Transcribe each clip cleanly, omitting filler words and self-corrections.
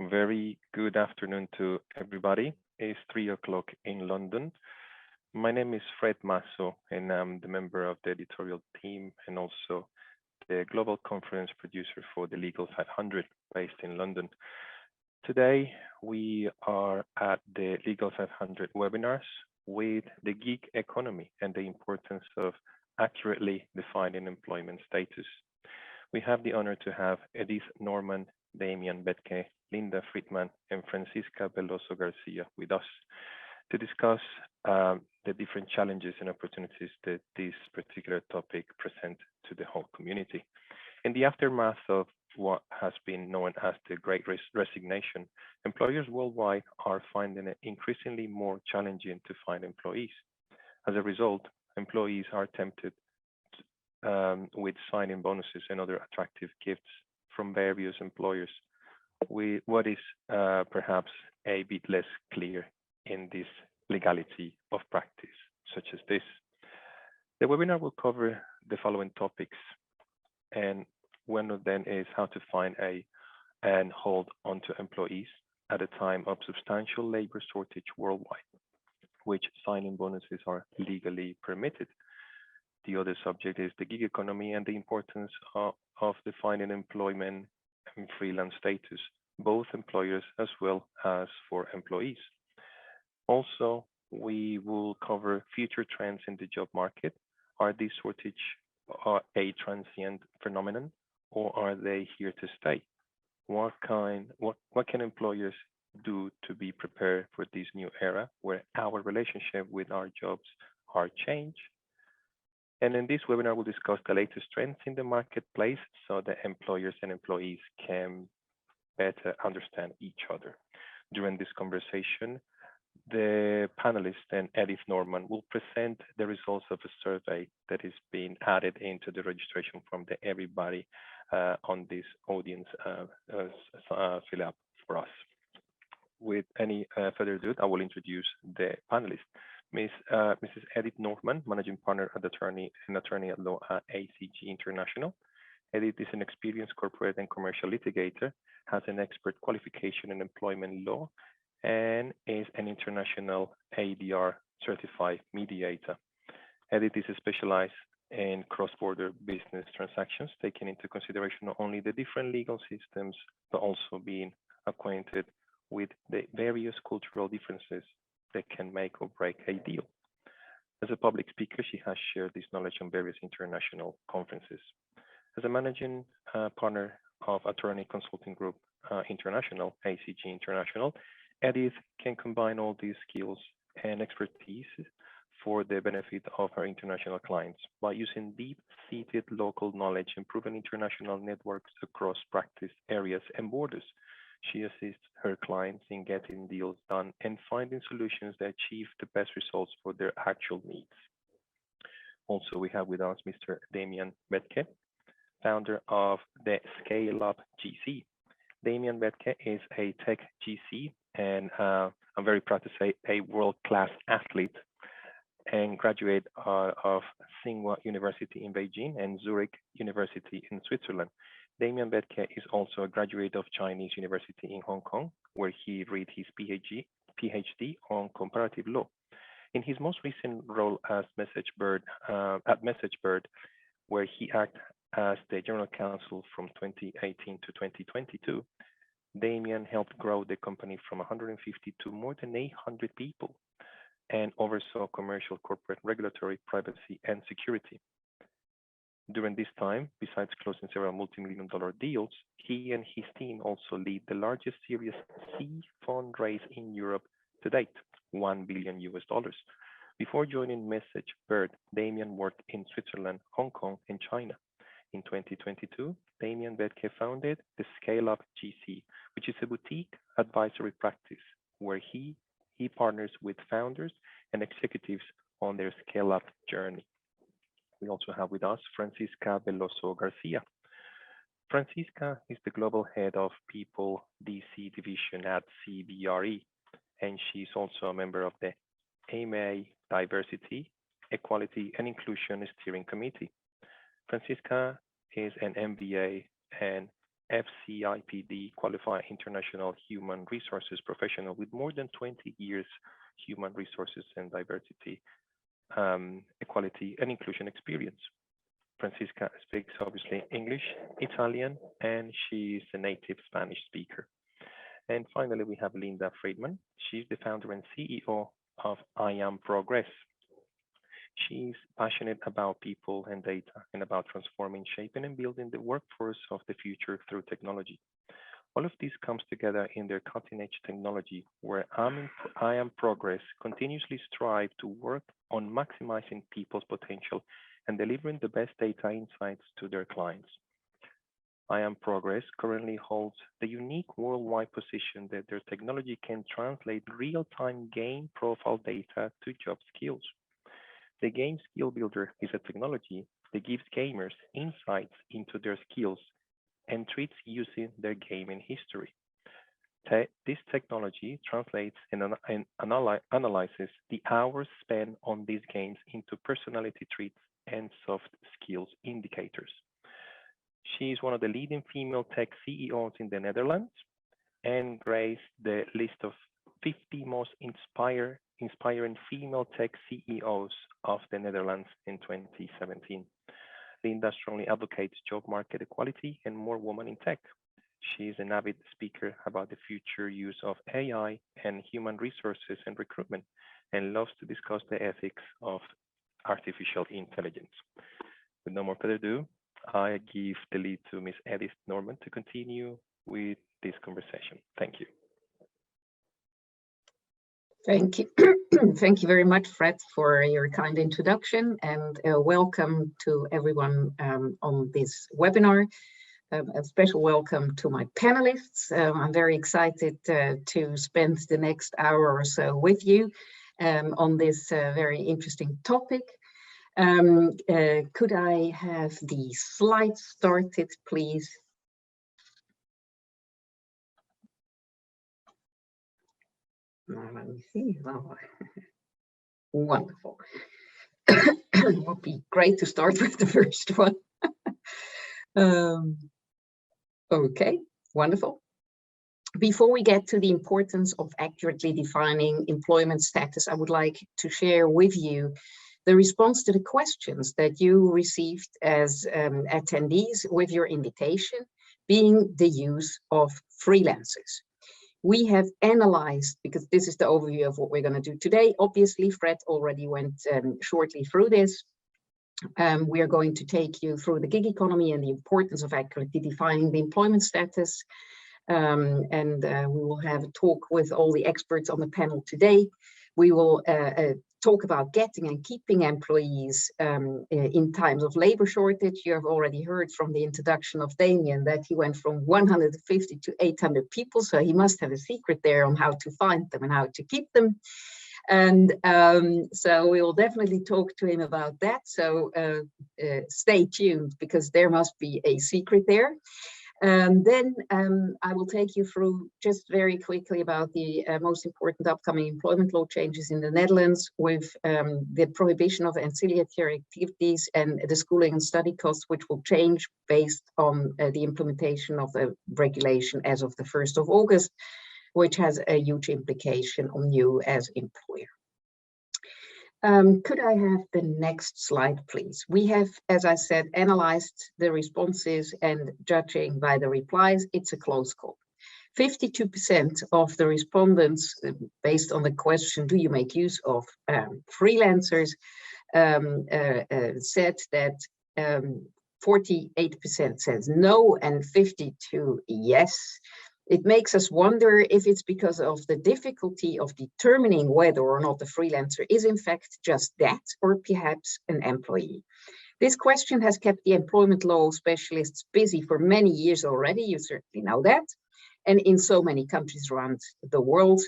Very good afternoon to everybody. It's 3 o'clock in London. My name is Fred Masso, and I'm the member of the editorial team and also the global conference producer for the Legal 500 based in London. Today, we are at the Legal 500 webinars with the Geek Economy and the importance of accurately defining employment status. We have the honor to have Edith Norman, Damian Betke, Linda Friedman, and Francisca Veloso Garcia with us to discuss the different challenges and opportunities that this particular topic present to the whole community. In the aftermath of what has been known as the Great Resignation, employers worldwide are finding it increasingly more challenging to find employees. As a result, employees are tempted with signing bonuses and other attractive gifts from various employers. What is perhaps a bit less clear in this legality of practice, such as this. The webinar will cover the following topics, and one of them is how to find and hold onto employees at a time of substantial labor shortage worldwide, which signing bonuses are legally permitted. The other subject is the gig economy and the importance of defining employment and freelance status, both employers as well as for employees. Also, we will cover future trends in the job market. Are these shortage a transient phenomenon, or are they here to stay? What can employers do to be prepared for this new era where our relationship with our jobs are changed? And in this webinar, we'll discuss the latest trends in the marketplace so that employers and employees can better understand each other. During this conversation, the panelist and Edith Norman will present the results of a survey that is being added into the registration form that everybody on this audience fill up for us. With any further ado, I will introduce the panelists. Mrs. Edith Norman, Managing Partner and Attorney at Law at ACG International. Edith is an experienced corporate and commercial litigator, has an expert qualification in employment law, and is an international ADR certified mediator. Edith is specialized in cross-border business transactions, taking into consideration not only the different legal systems, but also being acquainted with the various cultural differences that can make or break a deal. As a public speaker, she has shared this knowledge on various international conferences. As a managing partner of Attorney Consulting Group International, ACG International, Edith can combine all these skills and expertise for the benefit of her international clients by using deep-seated local knowledge and proven international networks across practice areas and borders. She assists her clients in getting deals done and finding solutions that achieve the best results for their actual needs. Also, we have with us Mr. Damian Betke, founder of the Scale Up GC. Damian Betke is a tech GC, and I'm very proud to say a world-class athlete and graduate of Tsinghua University in Beijing and Zurich University in Switzerland. Damian Betke is also a graduate of Chinese University in Hong Kong, where he read his PhD on comparative law. In his most recent role as at MessageBird, where he acted as the general counsel from 2018 to 2022, Damian helped grow the company from 150 to more than 800 people and oversaw commercial, corporate, regulatory, privacy, and security. During this time, besides closing several multi-million-dollar deals, he and his team also lead the largest Series C fundraise in Europe to date, $1 billion. Before joining MessageBird, Damian worked in Switzerland, Hong Kong, and China. In 2022, Damian Betke founded the Scale Up GC, which is a boutique advisory practice where he partners with founders and executives on their scale-up journey. We also have with us Francisca Veloso Garcia. Francisca is the global head of People DC division at Cbre, and she's also a member of the AMA Diversity, Equality, and Inclusion Steering Committee. Francisca is an MBA and FCIPD qualified international human resources professional with more than 20 years human resources and diversity, equality, and inclusion experience. Francisca speaks obviously English, Italian, and she's a native Spanish speaker. And finally, we have Linda Friedman. She's the founder and CEO of I Am Progress. She's passionate about people and data and about transforming, shaping, and building the workforce of the future through technology. All of this comes together in their cutting-edge technology, where I Am Progress continuously strive to work on maximizing people's potential and delivering the best data insights to their clients. I Am Progress currently holds the unique worldwide position that their technology can translate real-time game profile data to job skills. The Game Skill Builder is a technology that gives gamers insights into their skills and treats using their gaming history. This technology translates and analyzes the hours spent on these games into personality traits and soft skills indicators. She is one of the leading female tech CEOs in the Netherlands and graced the list of 50 most inspiring female tech CEOs of the Netherlands in 2017. Linda strongly advocates job market equality and more women in tech. She is an avid speaker about the future use of AI and human resources and recruitment, and loves to discuss the ethics of artificial intelligence. With no more further ado, I give the lead to Ms. Edith Norman to continue with this conversation. Thank you. Thank you. Thank you very much, Fred, for your kind introduction, and welcome to everyone on this webinar. A special welcome to my panelists. I'm very excited to spend the next hour or so with you on this very interesting topic. Could I have the slides started, please? Let me see. Oh, wonderful. It would be great to start with the first one. Okay, wonderful. Before we get to the importance of accurately defining employment status, I would like to share with you the response to the questions that you received as attendees with your invitation, being the use of freelancers. We have analyzed, because this is the overview of what we're going to do today. Obviously, Fred already went shortly through this. We are going to take you through the gig economy and the importance of accurately defining the employment status. We will have a talk with all the experts on the panel today. We will talk about getting and keeping employees in times of labor shortage. You have already heard from the introduction of Damien that he went from 150 to 800 people, so he must have a secret there on how to find them and how to keep them. And so we will definitely talk to him about that. So stay tuned, because there must be a secret there. Then I will take you through just very quickly about the most important upcoming employment law changes in the Netherlands, with the prohibition of ancillary activities and the schooling and study costs, which will change based on the implementation of the regulation as of the 1st of August, which has a huge implication on you as employer. Could I have the next slide, please? We have, as I said, analyzed the responses, and judging by the replies, it's a close call. 52% of the respondents, based on the question, do you make use of freelancers, said that 48% says no and 52% yes. It makes us wonder if it's because of the difficulty of determining whether or not a freelancer is in fact just that, or perhaps an employee. This question has kept the employment law specialists busy for many years already, you certainly know that, and in so many countries around the world.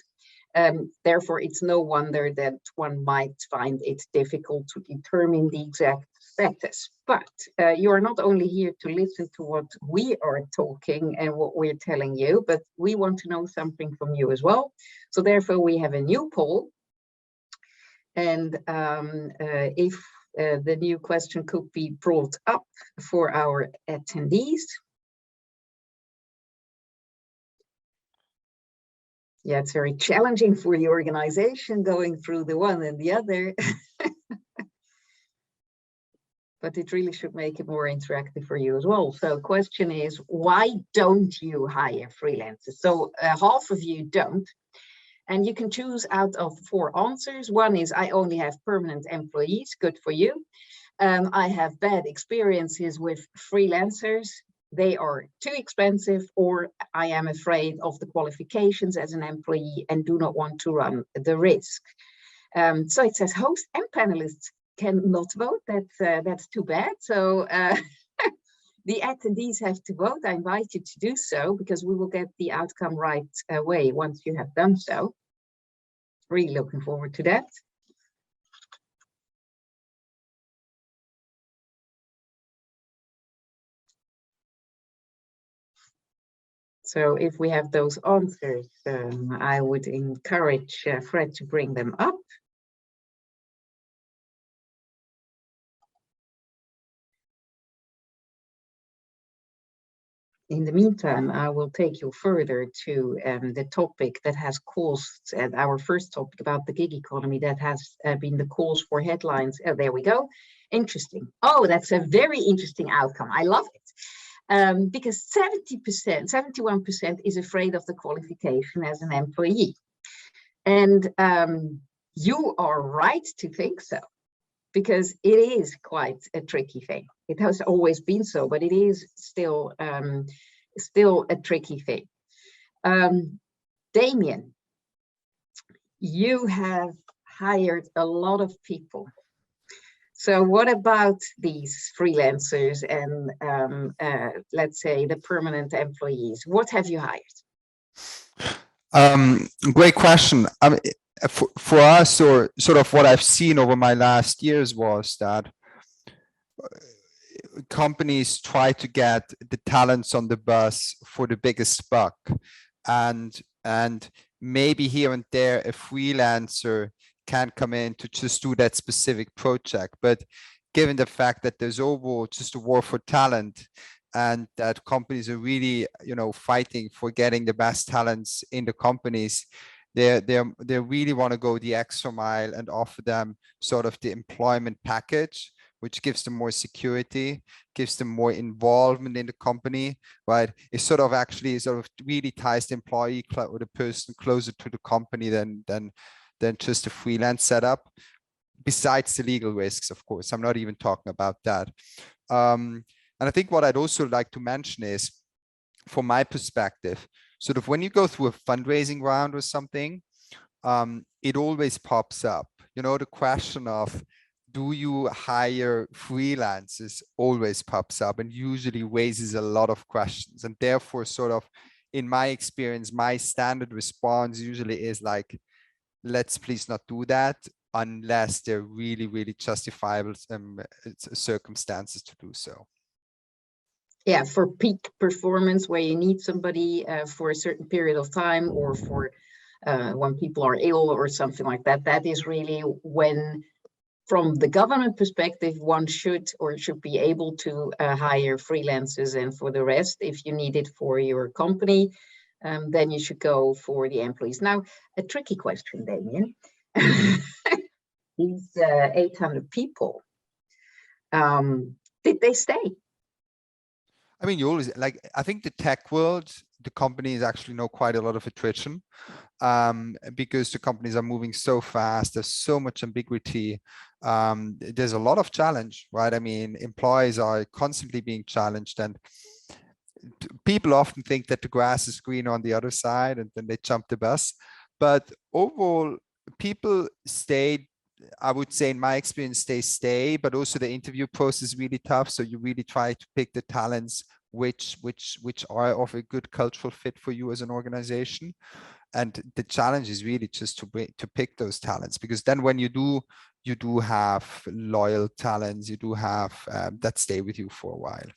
Therefore, it's no wonder that one might find it difficult to determine the exact status. But you are not only here to listen to what we are talking and what we're telling you, but we want to know something from you as well. So therefore, we have a new poll. And if the new question could be brought up for our attendees. Yeah, it's very challenging for the organization going through the one and the other. But it really should make it more interactive for you as well. So question is, why don't you hire freelancers? So half of you don't. And you can choose out of 4 answers. One is, I only have permanent employees. Good for you. I have bad experiences with freelancers. They are too expensive, or I am afraid of the qualifications as an employee and do not want to run the risk. So it says host and panelists cannot vote. That's too bad. So the attendees have to vote. I invite you to do so, because we will get the outcome right away once you have done so. Really looking forward to that. So if we have those answers, I would encourage Fred to bring them up. In the meantime, I will take you further to the topic that has caused our first topic about the gig economy, that has been the cause for headlines. Oh, there we go. Interesting. Oh, that's a very interesting outcome. I love it. Because 70%, 71% is afraid of the qualification as an employee. And you are right to think so, because it is quite a tricky thing. It has always been so, but it is still a tricky thing. Damien, you have hired a lot of people. So what about these freelancers and let's say the permanent employees? What have you hired? Great question. I mean, for us, or sort of what I've seen over my last years, was that companies try to get the talents on the bus for the biggest buck, and maybe here and there a freelancer can come in to just do that specific project. But given the fact that there's overall just a war for talent, and that companies are really, fighting for getting the best talents in the companies, they really want to go the extra mile and offer them sort of the employment package, which gives them more security, gives them more involvement in the company, right? It sort of really ties the employee or the person closer to the company than just a freelance setup. Besides the legal risks, of course, I'm not even talking about that. And I think what I'd also like to mention is, from my perspective, sort of when you go through a fundraising round or something, it always pops up. The question of, do you hire freelancers, always pops up and usually raises a lot of questions. And therefore, sort of, in my experience, my standard response usually is like, let's please not do that unless there are really, really justifiable circumstances to do so. Yeah, for peak performance, where you need somebody for a certain period of time, or for when people are ill or something like that, that is really when, from the government perspective, one should be able to hire freelancers. And for the rest, if you need it for your company, then you should go for the employees. Now, a tricky question, Damien. These 800 people, did they stay? I mean, you always, I think the tech world, the companies actually know quite a lot of attrition, because the companies are moving so fast. There's so much ambiguity. There's a lot of challenge, right? I mean, employees are constantly being challenged, and people often think that the grass is green on the other side, and then they jump the bus. But overall, people stayed. I would say, in my experience, they stay, but also the interview process is really tough. So you really try to pick the talents which are of a good cultural fit for you as an organization. And the challenge is really just to pick those talents, because then when you do have loyal talents, you do have that stay with you for a while.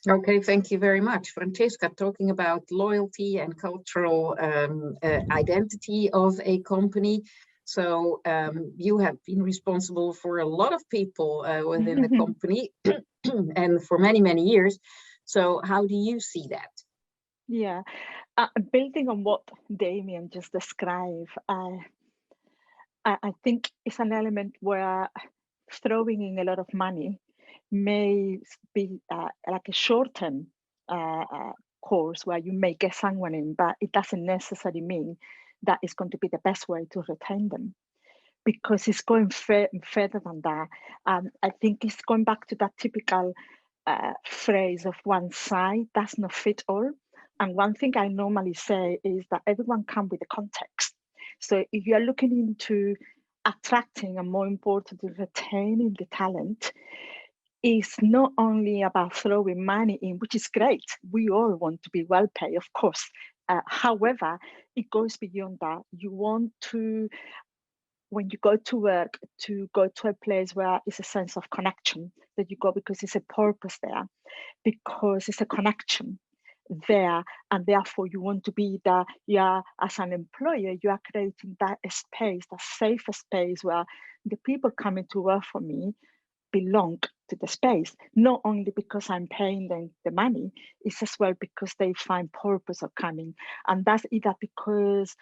Okay, thank you very much. Francesca, talking about loyalty and cultural identity of a company. So you have been responsible for a lot of people within the company and for many, many years. So how do you see that? Yeah, Building on what Damien just described, I think it's an element where throwing in a lot of money may be like a short-term course where you may get someone in, but it doesn't necessarily mean that it's going to be the best way to retain them, because it's going further than that. I think it's going back to that typical phrase of one size does not fit all. And one thing I normally say is that everyone comes with a context. So if you're looking into attracting and, more importantly, retaining the talent, it's not only about throwing money in, which is great. We all want to be well paid, of course. However, it goes beyond that. You want to, when you go to work, to go to a place where it's a sense of connection, that you go because it's a purpose there, because it's a connection there, and therefore you want to be there. Yeah, as an employer, you are creating that space, that safe space where the people coming to work for me belong to the space, not only because I'm paying them the money, it's as well because they find purpose of coming. And that's either because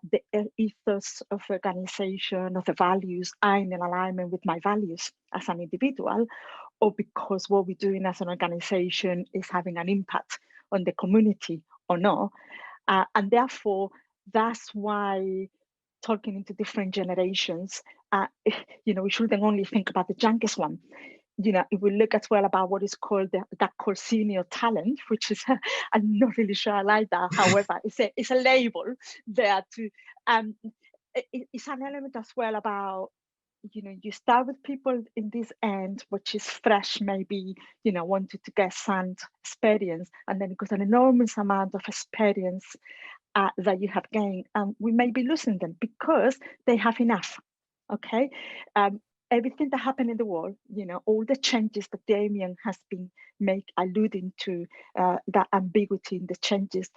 the ethos of organization, of the values, are in alignment with my values as an individual, or because what we're doing as an organization is having an impact on the community or not. And therefore, that's why talking into different generations, we shouldn't only think about the youngest one. If we look as well about what is called that called senior talent, which is I'm not really sure I like that. However, it's a label there to. It's an element as well about, you start with people in this end, which is fresh, maybe, wanted to get some experience, and then it goes an enormous amount of experience that you have gained, and we may be losing them because they have enough. Okay, everything that happened in the world, all the changes that Damien has been alluding to, that ambiguity in the changes.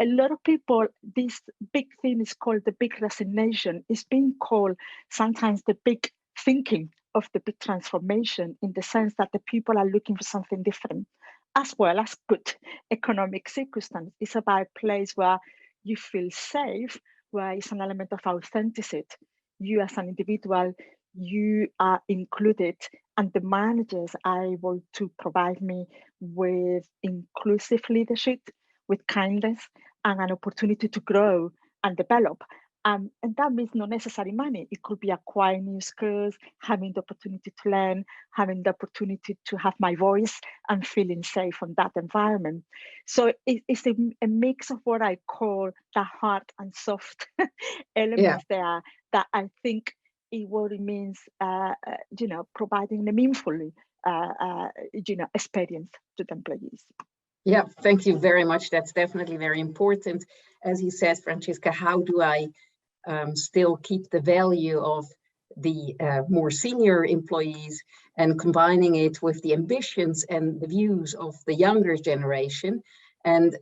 A lot of people, this big thing is called the big resignation. It's being called sometimes the big thinking of the big transformation, in the sense that the people are looking for something different, as well as good economic circumstance. It's about a place where you feel safe, where it's an element of authenticity. You as an individual, you are included, and the managers are able to provide me with inclusive leadership, with kindness, and an opportunity to grow and develop. And that means not necessarily money. It could be acquiring new skills, having the opportunity to learn, having the opportunity to have my voice, and feeling safe in that environment. So it's a mix of what I call the hard and soft elements there, that I think what it means, providing a meaningfully, experience to the employees. Yeah, thank you very much. That's definitely very important. As you said, Francisca, how do I still keep the value of the more senior employees and combining it with the ambitions and the views of the younger generation? And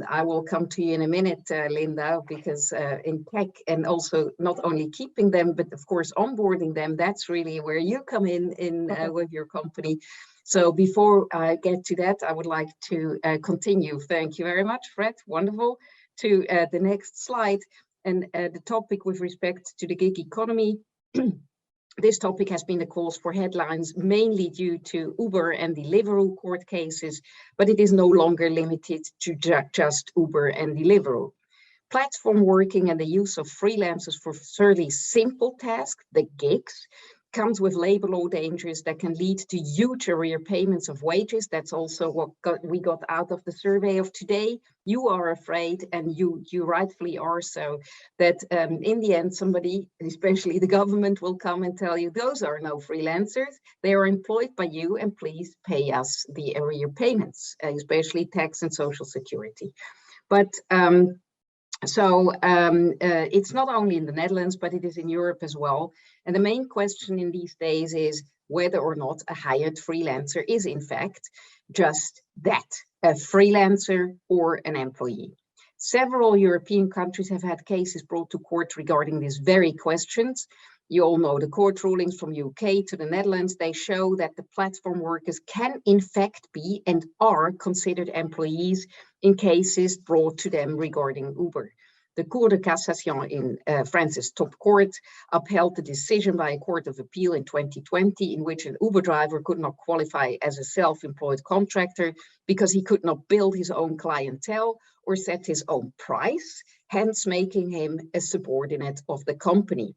I will come to you in a minute, Linda, because in tech, and also not only keeping them, but of course onboarding them, that's really where you come in with your company. So before I get to that, I would like to continue. Thank you very much, Fred. Wonderful. To the next slide, and the topic with respect to the gig economy. This topic has been the cause for headlines, mainly due to Uber and Deliveroo court cases, but it is no longer limited to just Uber and Deliveroo. Platform working and the use of freelancers for fairly simple tasks, the gigs, comes with labor law dangers that can lead to huge arrear payments of wages. That's also what we got out of the survey of today. You are afraid, and you rightfully are so, that in the end, somebody, especially the government, will come and tell you, those are no freelancers. They are employed by you, and please pay us the arrear payments, especially tax and social security. But it's not only in the Netherlands, but it is in Europe as well. And the main question in these days is whether or not a hired freelancer is in fact just that, a freelancer or an employee. Several European countries have had cases brought to court regarding these very questions. You all know the court rulings from UK to the Netherlands. They show that the platform workers can in fact be and are considered employees in cases brought to them regarding Uber. The Cour de Cassation in France's top court upheld the decision by a court of appeal in 2020 in which an Uber driver could not qualify as a self-employed contractor because he could not build his own clientele or set his own price, hence making him a subordinate of the company.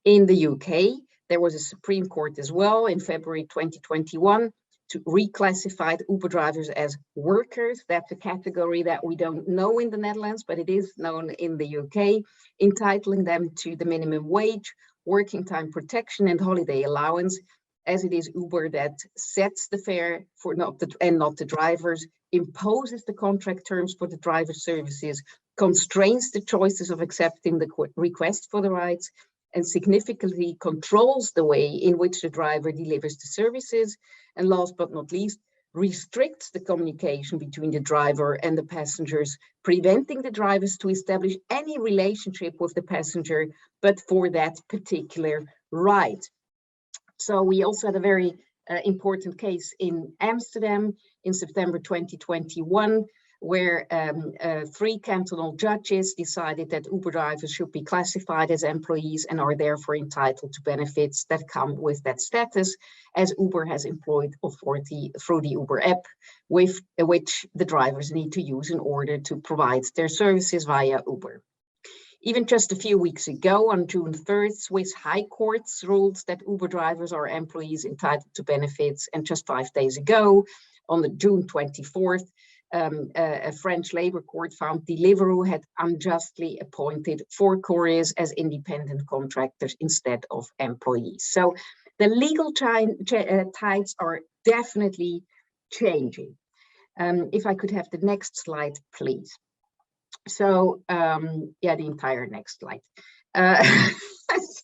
In the UK, there was a Supreme Court as well in February 2021 to reclassify Uber drivers as workers. That's a category that we don't know in the Netherlands, but it is known in the UK, entitling them to the minimum wage, working time protection and holiday allowance, as it is Uber that sets the fare for not the drivers, imposes the contract terms for the driver services, constrains the choices of accepting the request for the rides, and significantly controls the way in which the driver delivers the services, and last but not least, restricts the communication between the driver and the passengers, preventing the drivers to establish any relationship with the passenger, but for that particular ride. So we also had a very important case in Amsterdam in September 2021, where 3 cantonal judges decided that Uber drivers should be classified as employees and are therefore entitled to benefits that come with that status, as Uber has employed authority through the Uber app, with which the drivers need to use in order to provide their services via Uber. Even just a few weeks ago, on June 3rd, Swiss High Courts ruled that Uber drivers are employees entitled to benefits, and just 5 days ago, on the June 24th, a French labor court found Deliveroo had unjustly appointed 4 couriers as independent contractors instead of employees. So the legal tides are definitely changing. If I could have the next slide, please. So yeah, the entire next slide.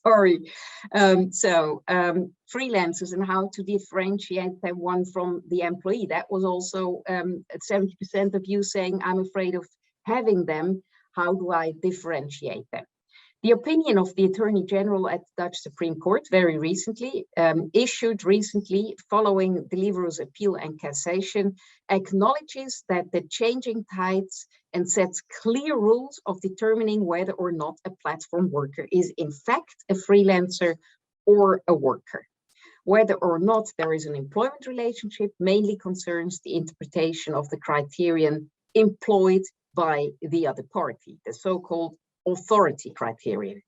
Sorry. Freelancers and how to differentiate them one from the employee. That was also 70% of you saying, I'm afraid of having them. How do I differentiate them? The opinion of the Attorney General at the Dutch Supreme Court very recently, issued recently following Deliveroo's appeal and cassation, acknowledges that the changing tides and sets clear rules of determining whether or not a platform worker is in fact a freelancer or a worker. Whether or not there is an employment relationship mainly concerns the interpretation of the criterion employed by the other party, the so-called authority criterion.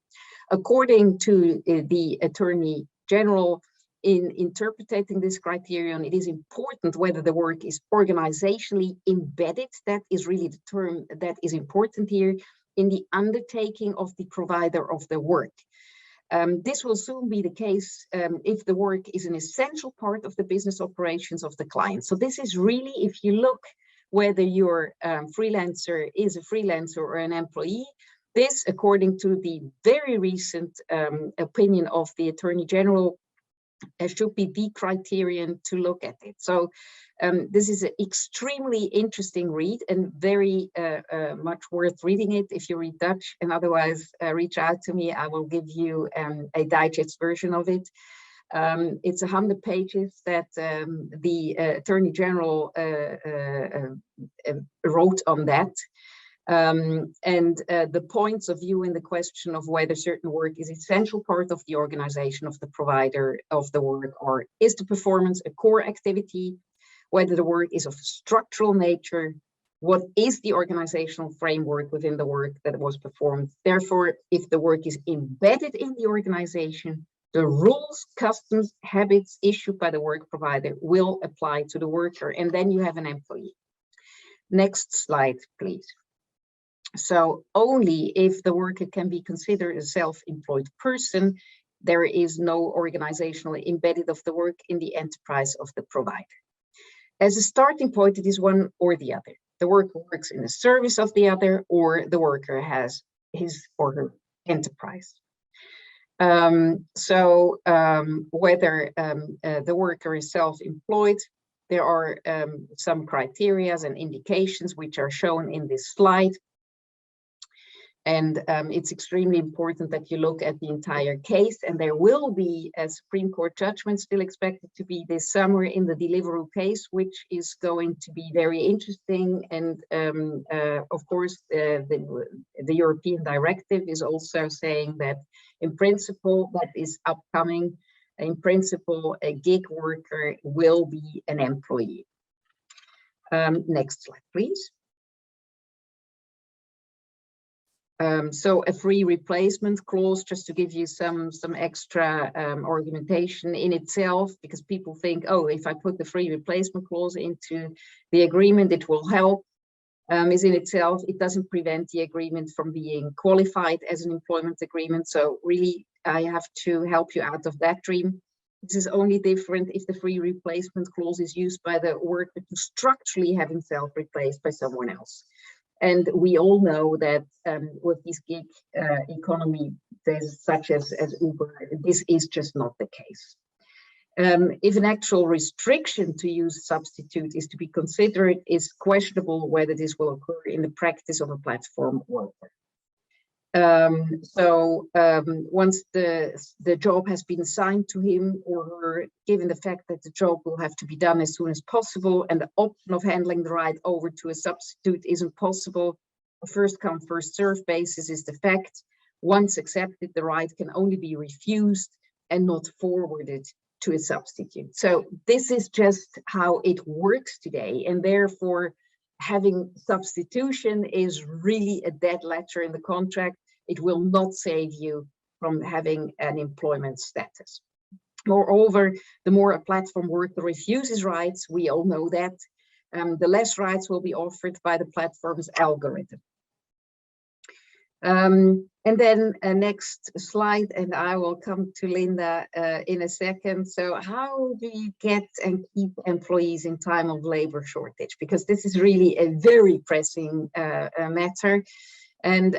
According to the Attorney General, in interpreting this criterion, it is important whether the work is organizationally embedded. That is really the term that is important here, in the undertaking of the provider of the work. This will soon be the case if the work is an essential part of the business operations of the client. So this is really, if you look whether your freelancer is a freelancer or an employee, this, according to the very recent opinion of the Attorney General, should be the criterion to look at it. So this is an extremely interesting read and very much worth reading it if you read Dutch, and otherwise reach out to me. I will give you a digest version of it. It's 100 pages that the Attorney General wrote on that. The points of view in the question of whether certain work is an essential part of the organization of the provider of the work, or is the performance a core activity, whether the work is of structural nature, what is the organizational framework within the work that was performed. Therefore, if the work is embedded in the organization, the rules, customs, habits issued by the work provider will apply to the worker, and then you have an employee. Next slide, please. So only if the worker can be considered a self-employed person, there is no organizational embedded of the work in the enterprise of the provider. As a starting point, it is one or the other. The worker works in the service of the other, or the worker has his or her enterprise. Whether the worker is self-employed, there are some criteria and indications which are shown in this slide. And it's extremely important that you look at the entire case, and there will be a Supreme Court judgment still expected to be this summer in the Deliveroo case, which is going to be very interesting. And of course, the European directive is also saying that in principle, that is upcoming. In principle, a gig worker will be an employee. Next slide, please. So a free replacement clause, just to give you some extra argumentation in itself, because people think, oh, if I put the free replacement clause into the agreement, it will help. Is in itself, it doesn't prevent the agreement from being qualified as an employment agreement. So really, I have to help you out of that dream. This is only different if the free replacement clause is used by the worker to structurally have himself replaced by someone else. And we all know that with these gig economy, such as Uber, this is just not the case. If an actual restriction to use substitute is to be considered, it's questionable whether this will occur in the practice of a platform worker. Once the job has been assigned to him or her, given the fact that the job will have to be done as soon as possible and the option of handling the ride over to a substitute isn't possible, a first come, first served basis is the fact. Once accepted, the ride can only be refused and not forwarded to a substitute. So this is just how it works today, and therefore having substitution is really a dead letter in the contract. It will not save you from having an employment status. Moreover, the more a platform worker refuses rights, we all know that, the less rights will be offered by the platform's algorithm. And then next slide, and I will come to Linda in a second. So how do you get and keep employees in time of labor shortage? Because this is really a very pressing matter. And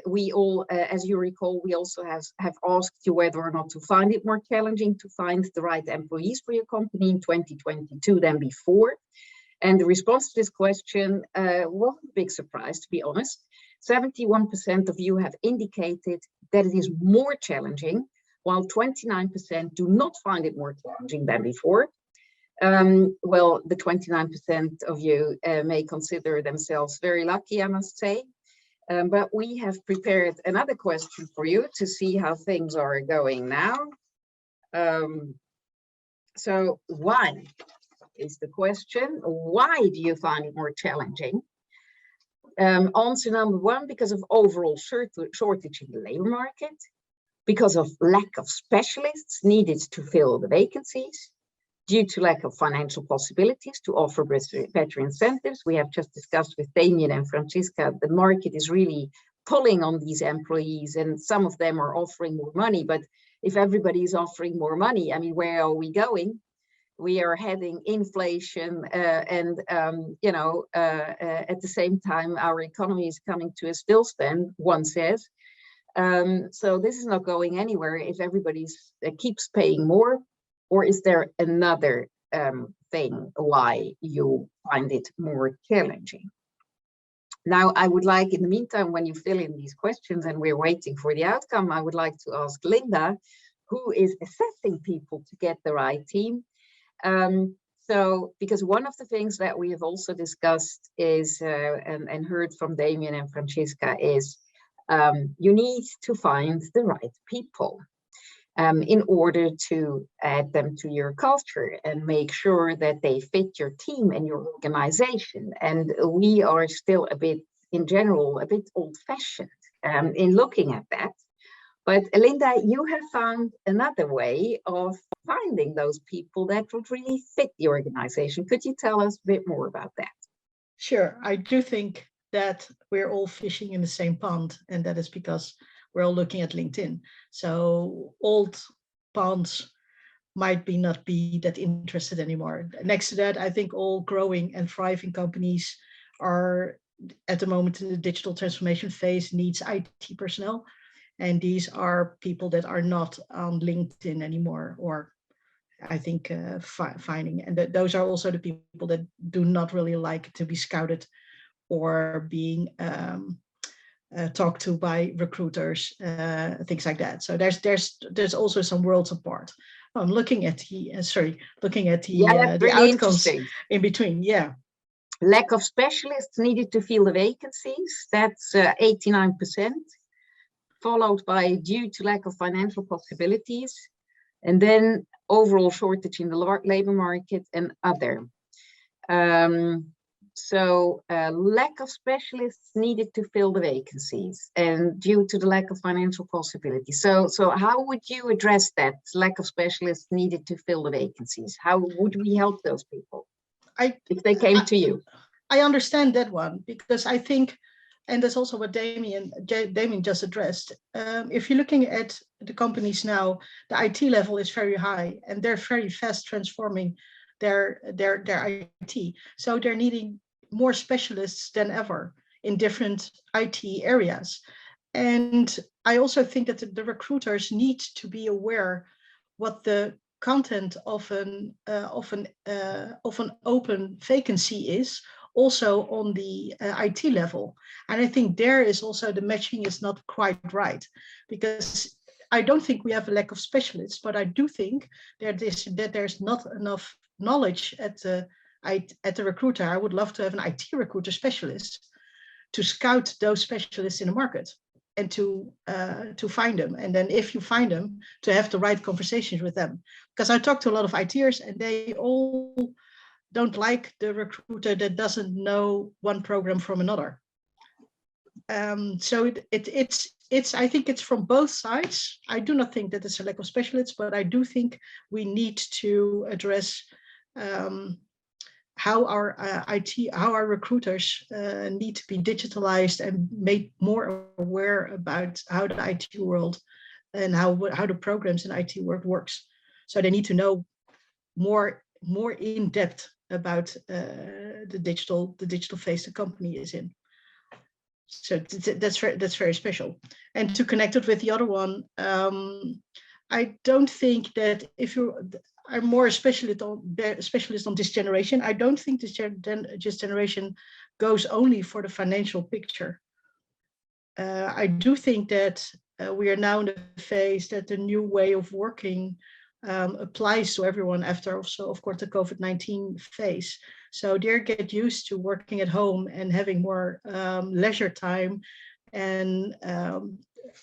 we all, as you recall, we also have asked you whether or not to find it more challenging to find the right employees for your company in 2022 than before. And the response to this question wasn't a big surprise, to be honest. 71% of you have indicated that it is more challenging, while 29% do not find it more challenging than before. Well, the 29% of you may consider themselves very lucky, I must say. But we have prepared another question for you to see how things are going now. So why is the question? Why do you find it more challenging? Answer number one, because of overall shortage in the labor market, because of lack of specialists needed to fill the vacancies, due to lack of financial possibilities to offer better incentives. We have just discussed with Damien and Francisca, the market is really pulling on these employees, and some of them are offering more money. But if everybody is offering more money, I mean, where are we going? We are heading inflation and at the same time, our economy is coming to a stillstand, one says. So this is not going anywhere if everybody keeps paying more. Or is there another thing why you find it more challenging? Now, I would like, in the meantime, when you fill in these questions and we're waiting for the outcome, I would like to ask Linda, who is assessing people to get the right team. Because one of the things that we have also discussed is, and heard from Damien and Francisca, is you need to find the right people in order to add them to your culture and make sure that they fit your team and your organization. And we are still a bit, in general, a bit old-fashioned in looking at that. But Linda, you have found another way of finding those people that would really fit the organization. Could you tell us a bit more about that? Sure. I do think that we're all fishing in the same pond, and that is because we're all looking at LinkedIn. So old ponds might not be that interested anymore. Next to that, I think all growing and thriving companies are at the moment in the digital transformation phase needs IT personnel. And these are people that are not on LinkedIn anymore, or I think finding. And those are also the people that do not really like to be scouted or being talked to by recruiters, things like that. So there's also some worlds apart. I'm looking at the the really outcomes in between. Yeah. Lack of specialists needed to fill the vacancies. That's 89%, followed by due to lack of financial possibilities, and then overall shortage in the labor market and other. So lack of specialists needed to fill the vacancies and due to the lack of financial possibilities. So how would you address that lack of specialists needed to fill the vacancies? How would we help those people if they came to you? I understand that one, because I think, and that's also what Damien just addressed. If you're looking at the companies now, the IT level is very high and they're very fast transforming their IT. So they're needing more specialists than ever in different IT areas. And I also think that the recruiters need to be aware what the content of an open vacancy is, also on the IT level. And I think there is also the matching is not quite right, because I don't think we have a lack of specialists, but I do think that there's not enough knowledge at the recruiter. I would love to have an IT recruiter specialist to scout those specialists in the market and to find them. And then if you find them, to have the right conversations with them. Because I talk to a lot of ITers and they all don't like the recruiter that doesn't know one program from another. So it's I think it's from both sides. I do not think that it's a lack of specialists, but I do think we need to address how our recruiters need to be digitalized and made more aware about how the IT world and how the programs in IT work works. So they need to know more in depth about the digital phase the company is in. So that's very special. And to connect it with the other one, I don't think that if I'm more a specialist on this generation, I don't think this generation goes only for the financial picture. I do think that we are now in the phase that the new way of working applies to everyone after also, of course, the COVID-19 phase. So they get used to working at home and having more leisure time and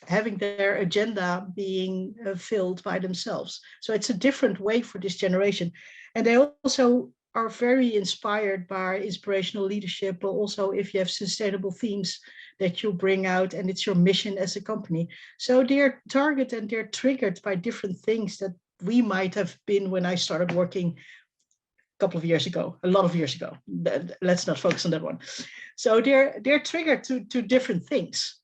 having their agenda being filled by themselves. So it's a different way for this generation. And they also are very inspired by inspirational leadership, but also if you have sustainable themes that you bring out and it's your mission as a company. So they're targeted and they're triggered by different things that we might have been when I started working a couple of years ago, a lot of years ago. Let's not focus on that one. So they're triggered to different things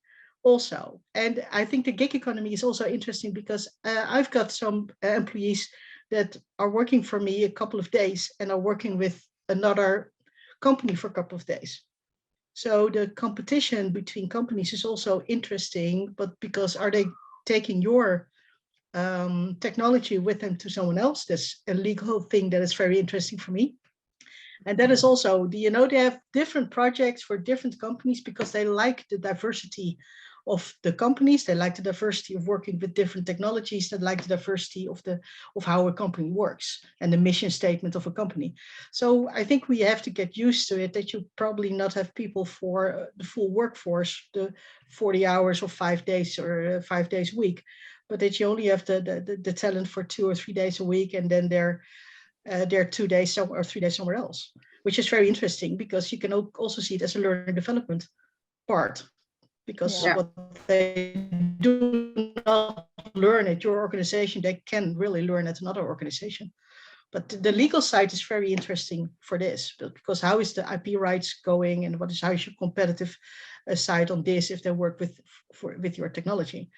also. And I think the gig economy is also interesting because I've got some employees that are working for me a couple of days and are working with another company for a couple of days. So the competition between companies is also interesting, but because are they taking your technology with them to someone else? That's a legal thing that is very interesting for me. And that is also, they have different projects for different companies because they like the diversity of the companies. They like the diversity of working with different technologies. They like the diversity of how a company works and the mission statement of a company. So I think we have to get used to it, that you probably not have people for the full workforce, the 40 hours or 5 days or 5 days a week, but that you only have the talent for 2 or 3 days a week, and then they're 2 days somewhere or 3 days somewhere else, which is very interesting because you can also see it as a learning development part, because what they do not learn at your organization, they can really learn at another organization. But the legal side is very interesting for this, because how is the IP rights going, and how is your competitive side on this if they work with your technology?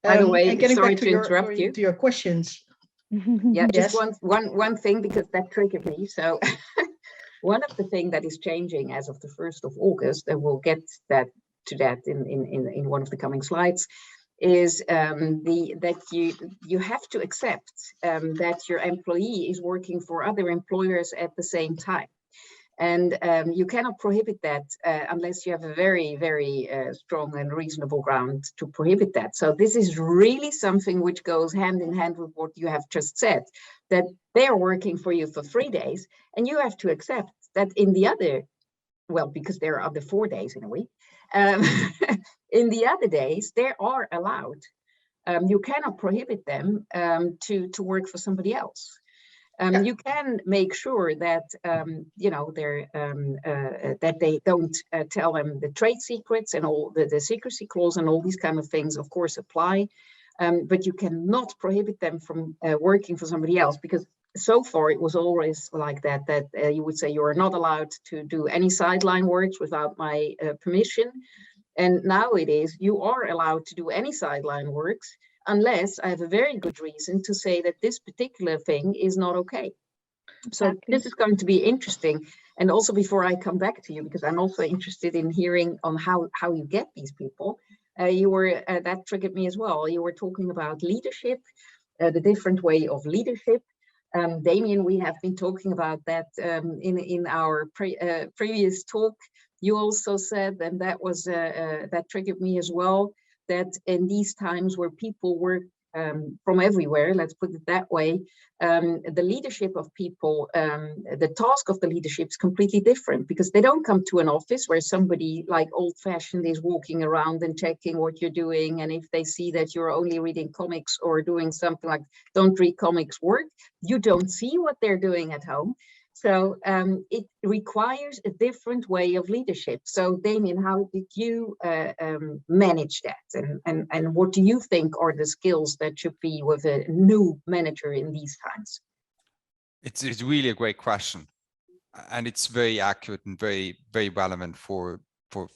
By the way, and getting sorry back to interrupt you. To your questions. Yeah, Yes. just one thing, because that triggered me. So one of the things that is changing as of the 1st of August, and we'll get to that in one of the coming slides, is that you have to accept that your employee is working for other employers at the same time. And you cannot prohibit that unless you have a very, very strong and reasonable ground to prohibit that. So this is really something which goes hand in hand with what you have just said, that they're working for you for 3 days, and you have to accept that in the other, well, because there are other 4 days in a week, in the other days, they are allowed. You cannot prohibit them to work for somebody else. You can make sure that you know, they're that they don't tell them the trade secrets, and all the secrecy clause and all these kind of things, of course, apply. But you cannot prohibit them from working for somebody else, because so far it was always like that, you would say you are not allowed to do any sideline works without my permission. And now it is, you are allowed to do any sideline works unless I have a very good reason to say that this particular thing is not okay. So Exactly. this is going to be interesting. And also, before I come back to you, because I'm also interested in hearing on how you get these people, that triggered me as well. You were talking about leadership, the different way of leadership. Damien, we have been talking about that in our previous talk. You also said, and that was that triggered me as well, that in these times where people work from everywhere, let's put it that way, the leadership of people, the task of the leadership is completely different, because they don't come to an office where somebody like old-fashioned is walking around and checking what you're doing, and if they see that you're only reading comics or doing something like don't read comics work, you don't see what they're doing at home. So it requires a different way of leadership. So Damien, how did you manage that? And what do you think are the skills that should be with a new manager in these times? It's really a great question. And it's very accurate and very, very relevant for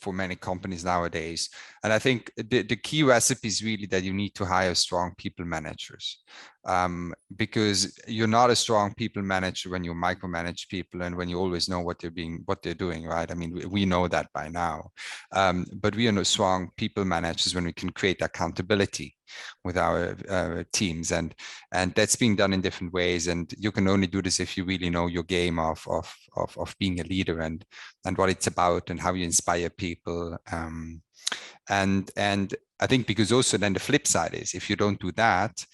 many companies nowadays. And I think the key recipe is really that you need to hire strong people managers, because you're not a strong people manager when you micromanage people and when you always know what they're doing, right? I mean, we know that by now, but we are no strong people managers when we can create accountability with our teams, and that's being done in different ways. And you can only do this if you really know your game of being a leader and what it's about and how you inspire people. And I think, because also then the flip side is, if you don't do that,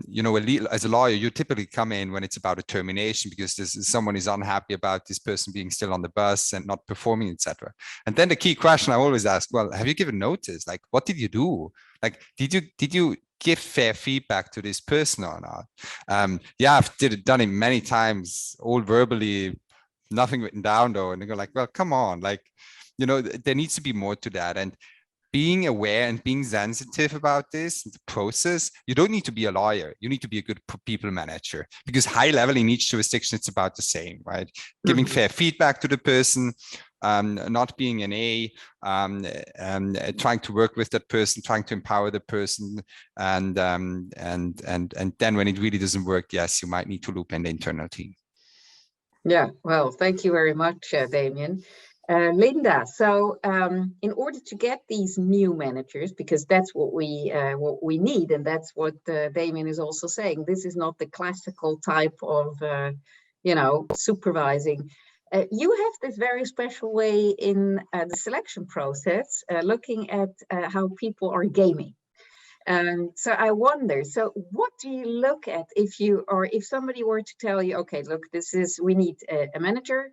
you know, as a lawyer, you typically come in when it's about a termination because someone is unhappy about this person being still on the bus and not performing, etc. And then the key question I always ask, well, have you given notice? Like, what did you do? Like, did you give fair feedback to this person or not? Yeah, I've done it many times, all verbally, nothing written down though. And they go like, well, come on, like, you know, there needs to be more to that. And being aware and being sensitive about this the process, you don't need to be a lawyer. You need to be a good people manager, because high level in each jurisdiction, it's about the same, right? Giving fair feedback to the person, not being an A, trying to work with that person, trying to empower the person, and then when it really doesn't work, yes, you might need to loop in the internal team. Yeah, well, thank you very much, Damien. Linda, so in order to get these new managers, because that's what we need, and that's what Damien is also saying, this is not the classical type of, you know, supervising. You have this very special way in the selection process, looking at how people are gaming. So I wonder, so what do you look at if somebody were to tell you, okay, look, we need a manager.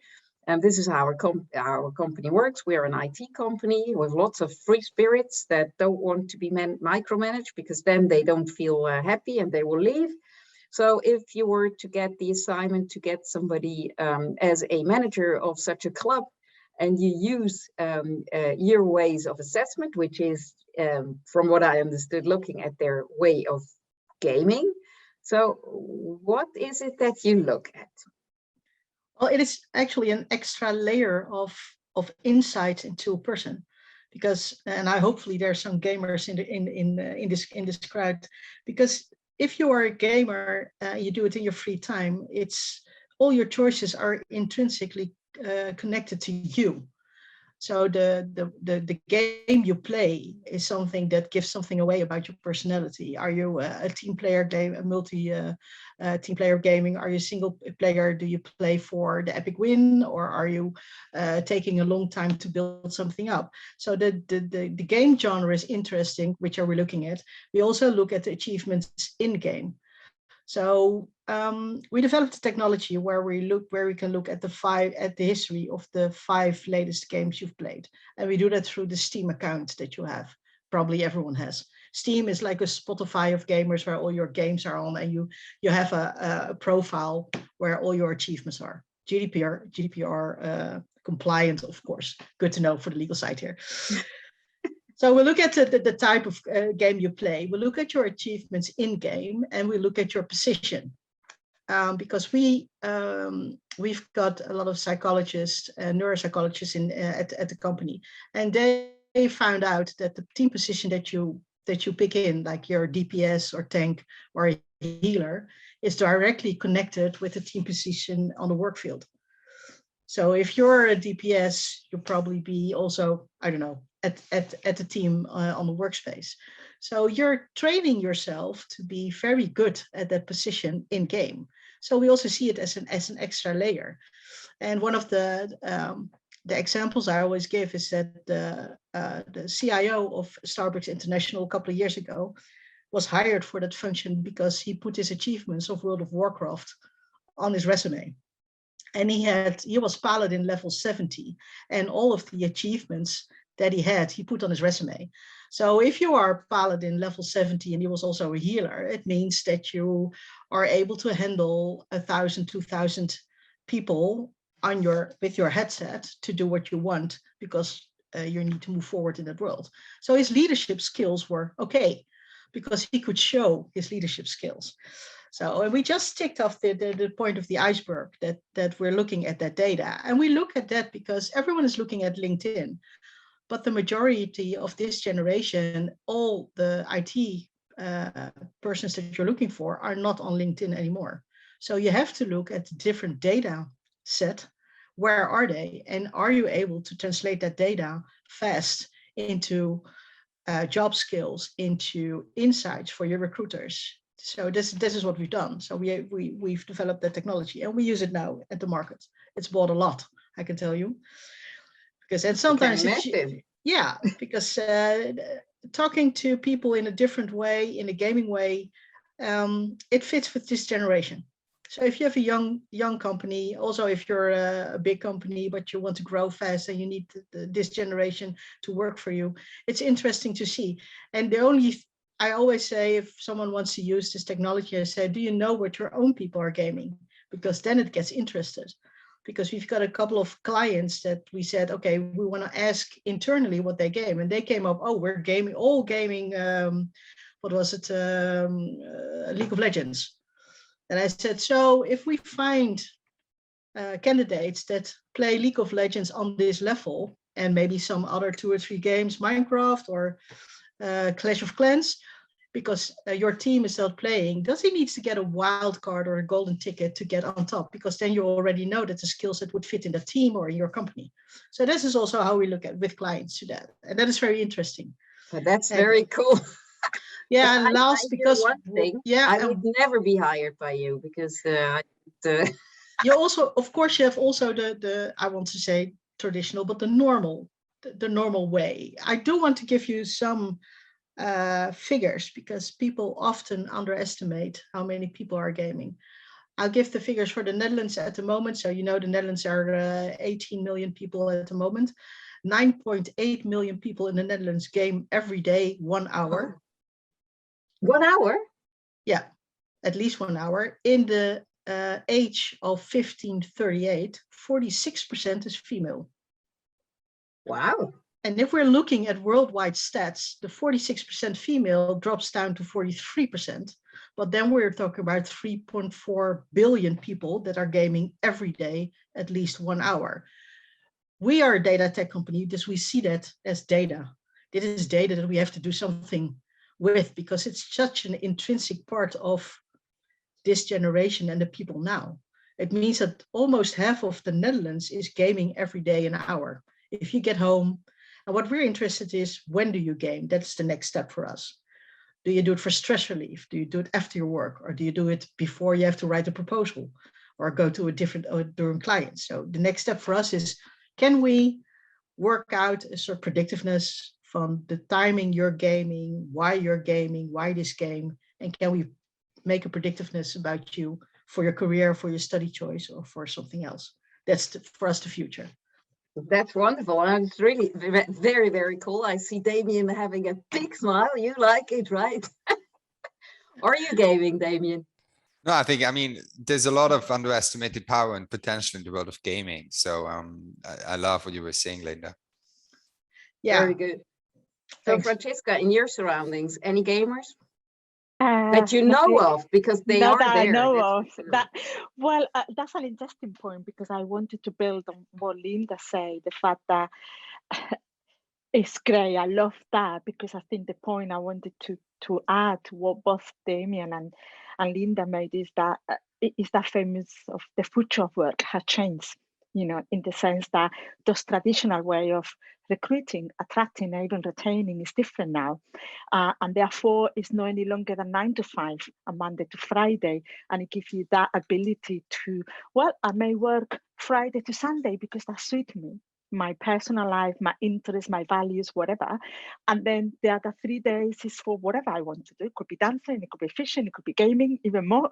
This is how our company works. We're an IT company with lots of free spirits that don't want to be micromanaged, because then they don't feel happy and they will leave. So if you were to get the assignment to get somebody as a manager of such a club, and you use your ways of assessment, which is, from what I understood, looking at their way of gaming. So what is it that you look at? Well, it is actually an extra layer of insight into a person, because, and hopefully there are some gamers in this crowd, because if you are a gamer, you do it in your free time. It's all your choices are intrinsically connected to you. So the game you play is something that gives something away about your personality. Are you a team player game, a multi-team player gaming? Are you a single player? Do you play for the epic win, or are you taking a long time to build something up? So the game genre is interesting, which are we looking at? We also look at the achievements in game. So we developed a technology where we can look at the history of the 5 latest games you've played, and we do that through the Steam account that you have. Probably everyone has. Steam is like a Spotify of gamers where all your games are on, and you have a profile where all your achievements are. GDPR compliant, of course. Good to know for the legal side here. So we look at the type of game you play. We look at your achievements in game, and we look at your position, because we've got a lot of psychologists and neuropsychologists at the company, and they found out that the team position that you pick in, like your DPS or tank or a healer, is directly connected with the team position on the work field. So if you're a DPS, you'll probably be also, I don't know, at the team on the workspace. So you're training yourself to be very good at that position in game. So we also see it as an extra layer. And one of the examples I always give is that the CIO of Starbucks International a couple of years ago was hired for that function because he put his achievements of World of Warcraft on his resume. And he was Paladin level 70, and all of the achievements that he put on his resume. So if you are Paladin level 70 and he was also a healer, it means that you are able to handle 1,000, 2,000 people with your headset to do what you want, because you need to move forward in that world. So his leadership skills were okay, because he could show his leadership skills. So we just ticked off the point of the iceberg that we're looking at that data. And we look at that because everyone is looking at LinkedIn. But the majority of this generation, all the IT persons that you're looking for are not on LinkedIn anymore. So you have to look at the different data set. Where are they? And are you able to translate that data fast into job skills, into insights for your recruiters? So this is what we've done. So we've developed that technology, and we use it now at the market. It's bought a lot, I can tell you. And sometimes because talking to people in a different way, in a gaming way, it fits with this generation. So if you have a young company, also if you're a big company but you want to grow fast and you need this generation to work for you, it's interesting to see. And I always say, if someone wants to use this technology, I say, do you know what your own people are gaming? Because then it gets interested. Because we've got a couple of clients that we said, okay, we want to ask internally what they game. And they came up, oh, we're gaming, League of Legends. And I said, so if we find candidates that play League of Legends on this level, and maybe some other 2 or 3 games, Minecraft or Clash of Clans, because your team is not playing, does he need to get a wild card or a golden ticket to get on top? Because then you already know that the skill set would fit in the team or in your company. So this is also how we look at with clients to that. And that is very interesting. Well, that's very cool. Yeah, and last, because one thing, I would never be hired by you, because you also, of course, you have also the I want to say traditional, but the normal way. I do want to give you some figures, because people often underestimate how many people are gaming. I'll give the figures for the Netherlands at the moment. So the Netherlands are 18 million people at the moment. 9.8 million people in the Netherlands game every day 1 hour. 1 hour? Yeah, at least 1 hour. In the age of 15-38, 46% is female. Wow. And if we're looking at worldwide stats, the 46% female drops down to 43%. But then we're talking about 3.4 billion people that are gaming every day at least 1 hour. We are a data tech company, because we see that as data. It is data that we have to do something with, because it's such an intrinsic part of this generation and the people now. It means that almost half of the Netherlands is gaming every day an hour. if you get home, and what we're interested is, when do you game? That's the next step for us. Do you do it for stress relief? Do you do it after your work? Or do you do it before you have to write a proposal or go to a different client? So the next step for us is, can we work out a sort of predictiveness from the timing you're gaming, why this game, and can we make a predictiveness about you for your career, for your study choice, or for something else? That's for us the future. That's wonderful. And it's really very, very cool. I see Damien having a big smile. You like it, right? Are you gaming, Damien? No, I mean, there's a lot of underestimated power and potential in the world of gaming. So I love what you were saying, Linda. Yeah. Very good. So Thanks. Francesca, in your surroundings, any gamers that you know of, because they not are that there? I know of. Well, that's an interesting point, because I wanted to build on what Linda said, the fact that it's great. I love that, because I think the point I wanted to add to what both Damien and Linda made is that famous of the future of work has changed, you know, in the sense that those traditional way of recruiting, attracting, and even retaining is different now. And therefore, it's not any longer than 9 to 5, a Monday to Friday. And it gives you that ability to, well, I may work Friday to Sunday because that suits me, my personal life, my interests, my values, whatever. And then the other 3 days is for whatever I want to do. It could be dancing, it could be fishing, it could be gaming, even more,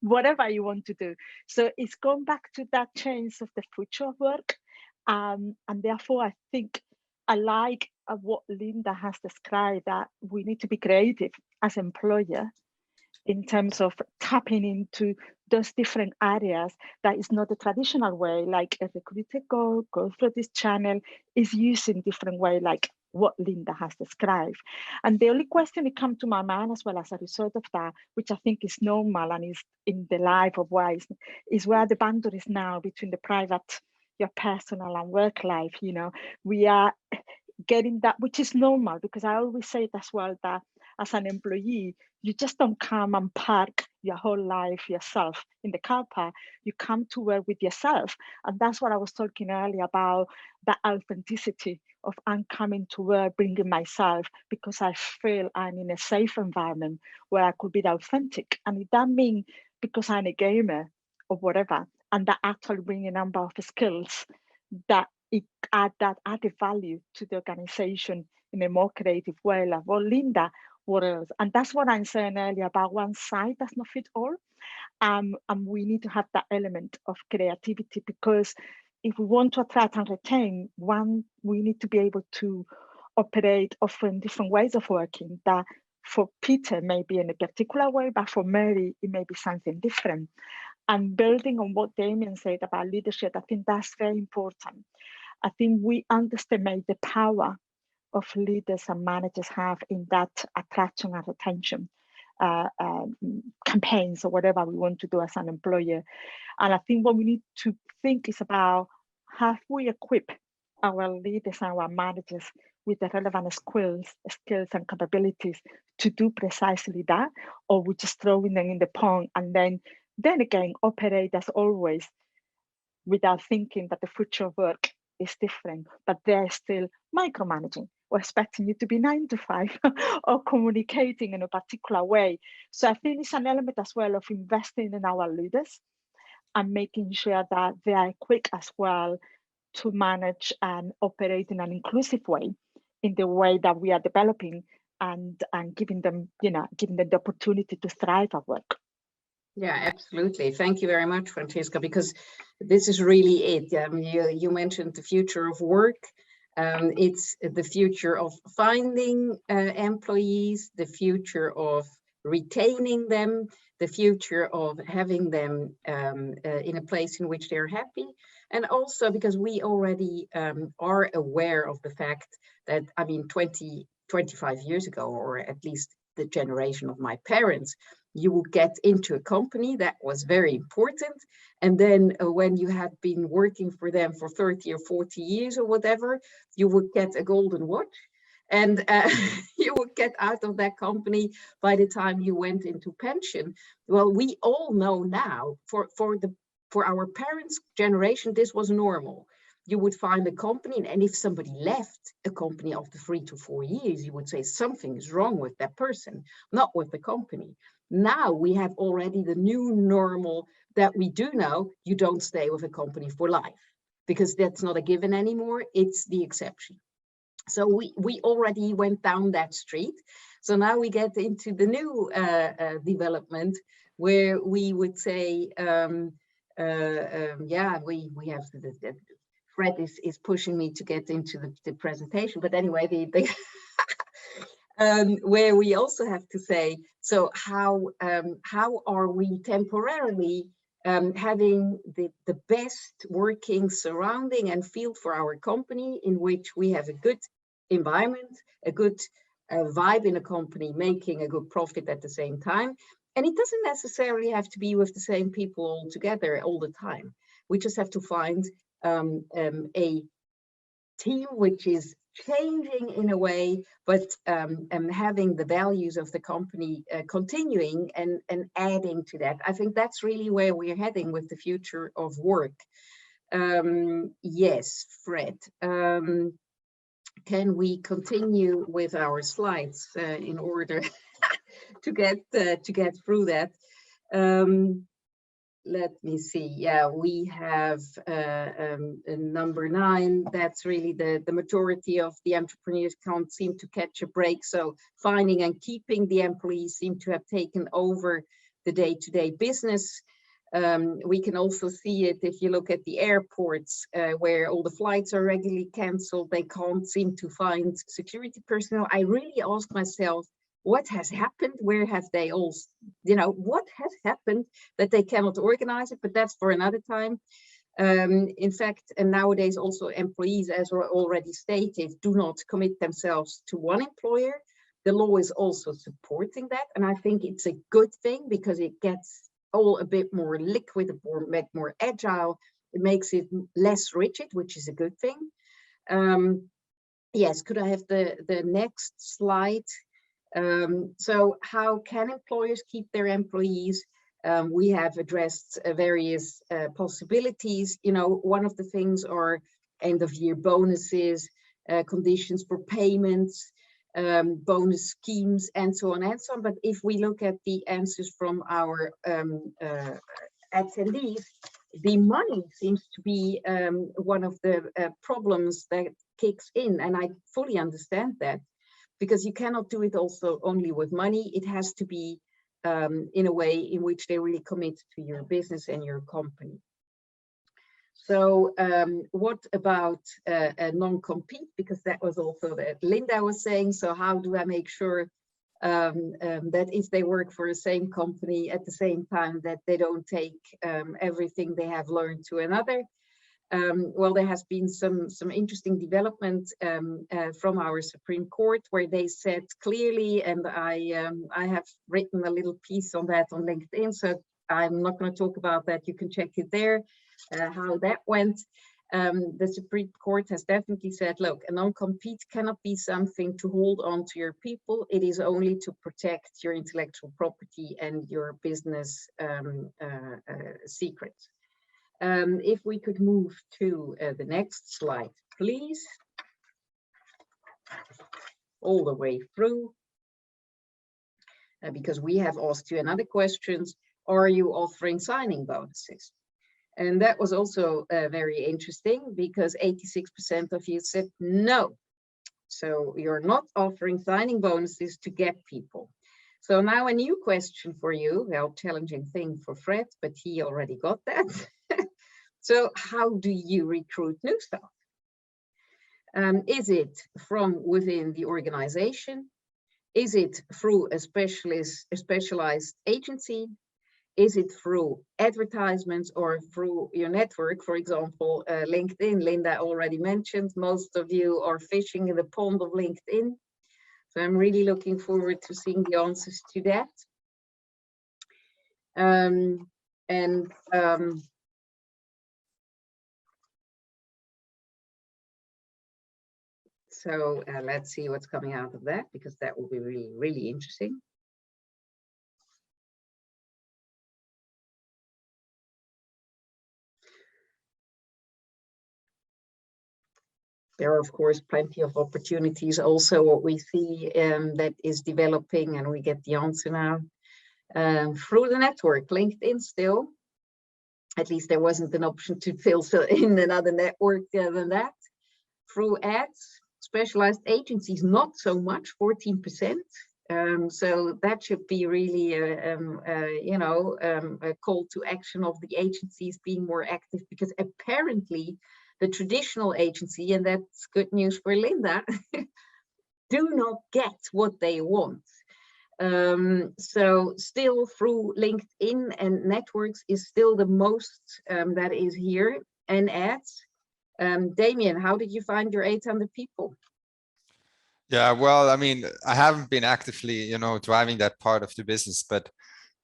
whatever you want to do. So it's gone back to that change of the future of work. And therefore, I think I like what Linda has described, that we need to be creative as employer in terms of tapping into those different areas that is not the traditional way, like a recruiter go through this channel, is used in different way, like what Linda has described. And the only question that comes to my mind as well as a result of that, which I think is normal and is in the life of wise, is where the boundary is now between the private, your personal and work life. You know, we are getting that, which is normal, because I always say it as well, that as an employee, you just don't come and park your whole life yourself in the car park. You come to work with yourself. And that's what I was talking earlier about, that authenticity of I'm coming to work, bringing myself, because I feel I'm in a safe environment where I could be authentic. And if that means because I'm a gamer or whatever, and that actually bring a number of skills that it add that added value to the organization in a more creative way, like, well, Linda, what else? And that's what I'm saying earlier about one size does not fit all. And we need to have that element of creativity, because if we want to attract and retain, we need to be able to operate offering different ways of working that for Peter may be in a particular way, but for Mary, it may be something different. And building on what Damien said about leadership, I think that's very important. I think we underestimate the power of leaders and managers have in that attraction and retention campaigns or whatever we want to do as an employer. And I think what we need to think is about, have we equipped our leaders and our managers with the relevant skills and capabilities to do precisely that, or we're just throwing them in the pond and then again operate as always without thinking that the future of work is different, but they're still micromanaging or expecting you to be 9 to 5 or communicating in a particular way. So I think it's an element as well of investing in our leaders and making sure that they are equipped as well to manage and operate in an inclusive way, in the way that we are developing and giving them the opportunity to thrive at work. Yeah, absolutely. Thank you very much, Francesca, because this is really it. I mean, you mentioned the future of work. It's the future of finding employees, the future of retaining them, the future of having them in a place in which they're happy. And also because we already are aware of the fact that, I mean, 25 years ago, or at least the generation of my parents, you would get into a company that was very important. And then when you had been working for them for 30 or 40 years or whatever, you would get a golden watch. And you would get out of that company by the time you went into pension. Well, we all know now, for our parents' generation, this was normal. you would find a company, and if somebody left a company after 3 to 4 years, you would say something is wrong with that person, not with the company. Now we have already the new normal that we do know. You don't stay with a company for life, because that's not a given anymore. It's the exception. So we already went down that street. So now we get into the new development, where we would say, yeah, we have Fred is pushing me to get into the presentation, but anyway, where we also have to say, so how are we temporarily having the best working surrounding and field for our company, in which we have a good environment, a good vibe in a company, making a good profit at the same time. And it doesn't necessarily have to be with the same people all together all the time. We just have to find a team which is changing in a way, but having the values of the company continuing and adding to that. I think that's really where we're heading with the future of work. Yes, Fred. Can we continue with our slides in order to get through that? Let me see. Yeah, we have number 9. That's really the majority of the entrepreneurs can't seem to catch a break. So finding and keeping the employees seem to have taken over the day-to-day business. We can also see it if you look at the airports, where all the flights are regularly cancelled. They can't seem to find security personnel. I really ask myself, what has happened? Where have they all, what has happened that they cannot organize it? But that's for another time. In fact, and nowadays also employees, as already stated, do not commit themselves to one employer. The law is also supporting that. And I think it's a good thing, because it gets all a bit more liquid, more agile. It makes it less rigid, which is a good thing. Yes, could I have the next slide? So how can employers keep their employees? We have addressed various possibilities. One of the things are end of year bonuses, conditions for payments, bonus schemes, and so on and so on. But if we look at the answers from our attendees, the money seems to be one of the problems that kicks in, and I fully understand that, because you cannot do it also only with money. It has to be in a way in which they really commit to your business and your company. So what about a non-compete? Because that was also that Linda was saying. So how do I make sure that if they work for the same company at the same time, that they don't take everything they have learned to another? Well, there has been some interesting development from our Supreme Court, where they said clearly, and I have written a little piece on that on LinkedIn, so I'm not going to talk about that. You can check it there, how that went. The Supreme Court has definitely said, look, a non-compete cannot be something to hold on to your people. It is only to protect your intellectual property and your business secrets. If we could move to the next slide, please. All the way through, because we have asked you another question. Are you offering signing bonuses? And that was also very interesting, because 86% of you said no. So you're not offering signing bonuses to get people. So now a new question for you, well, challenging thing for Fred, but he already got that. So how do you recruit new staff? Is it from within the organization? Is it through a specialized agency? Is it through advertisements or through your network? For example, LinkedIn, Linda already mentioned, most of you are fishing in the pond of LinkedIn. So I'm really looking forward to seeing the answers to that. So let's see what's coming out of that, because that will be really, really interesting. There are, of course, plenty of opportunities. Also, what we see that is developing, and we get the answer now through the network, LinkedIn still. At least there wasn't an option to filter in another network than that. Through ads, specialized agencies, not so much, 14%. So that should be really, a call to action of the agencies being more active, because apparently the traditional agency, and that's good news for Linda, do not get what they want. So still through LinkedIn and networks is still the most that is here, and ads. Damien, how did you find your 800 people? Yeah, well, I mean, I haven't been actively, driving that part of the business, but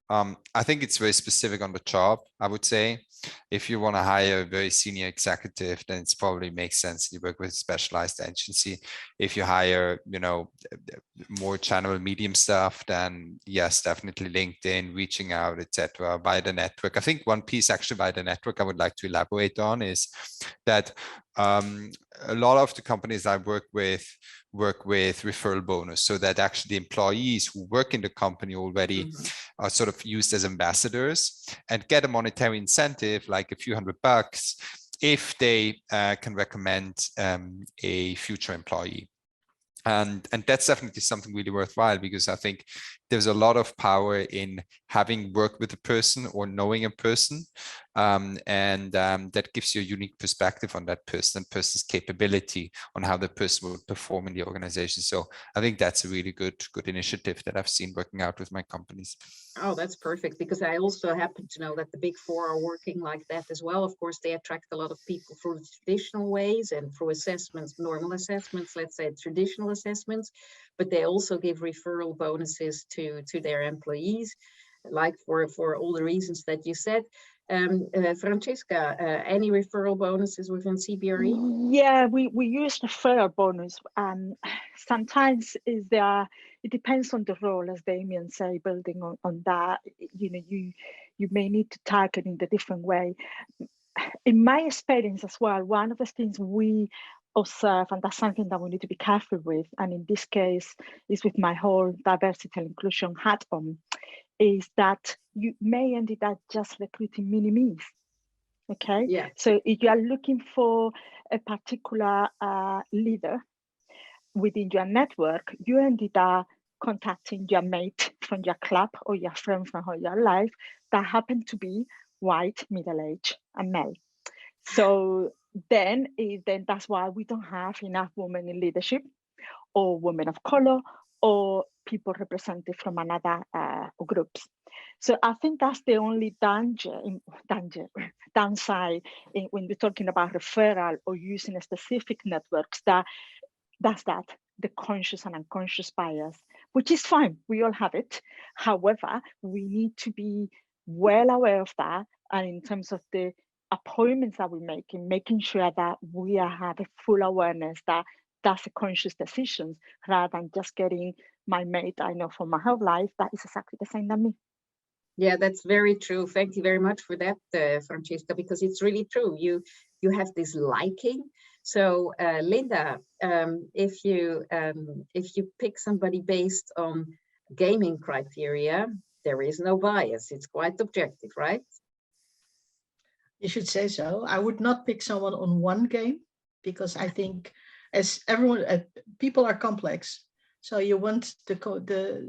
I think it's very specific on the job, I would say. If you want to hire a very senior executive, then it's probably makes sense you work with a specialized agency. If you hire, more general medium stuff, then yes, definitely LinkedIn, reaching out, etc. By the network. I think one piece actually by the network I would like to elaborate on is that a lot of the companies I work with referral bonus, so that actually the employees who work in the company already are sort of used as ambassadors and get a monetary incentive like a few $100 if they can recommend a future employee. And that's definitely something really worthwhile, because I think there's a lot of power in having worked with a person or knowing a person, and that gives you a unique perspective on that person and person's capability on how the person will perform in the organization. So I think that's a really good initiative that I've seen working out with my companies. Oh, that's perfect, because I also happen to know that the Big Four are working like that as well. Of course, they attract a lot of people through the traditional ways and through assessments, normal assessments, let's say traditional assessments, but they also give referral bonuses to their employees, like for all the reasons that you said. Francesca, any referral bonuses within Cbre? Yeah, we use referral bonus. Sometimes it depends on the role, as Damien say, building on that, you may need to target in a different way. In my experience as well, one of the things we observe, and that's something that we need to be careful with, and in this case is with my whole diversity and inclusion hat on, is that you may end up just recruiting mini-me's. Okay, Yeah. So if you are looking for a particular leader within your network, you ended up contacting your mate from your club or your friend from your life that happen to be white, middle-aged, and male. So then that's why we don't have enough women in leadership, or women of color, or people represented from another groups. So I think that's the only downside when we're talking about referral or using a specific networks, that's the conscious and unconscious bias, which is fine. We all have it. However, we need to be well aware of that, and in terms of the appointments that we're making sure that we have a full awareness that that's a conscious decision, rather than just getting my mate I know from my whole life that is exactly the same as me. Yeah, that's very true. Thank you very much for that, Francesca, because it's really true. You have this liking. So, Linda, if you pick somebody based on gaming criteria, there is no bias. It's quite objective, right? You should say so. I would not pick someone on one game, because I think, as everyone, people are complex. So you want the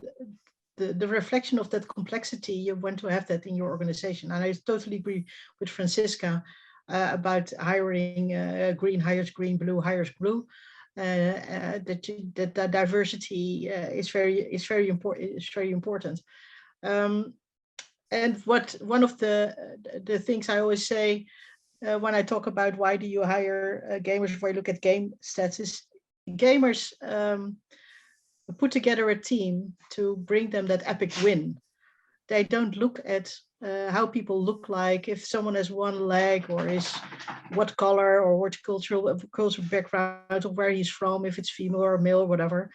reflection of that complexity. You want to have that in your organization. And I totally agree with Francisca about hiring green hires green, blue hires blue. That diversity is very important. It's very important. And one of the things I always say when I talk about why do you hire gamers, if I look at game stats, is gamers put together a team to bring them that epic win. They don't look at how people look like, if someone has one leg, or is what color, or what cultural background, or where he's from, if it's female or male or whatever.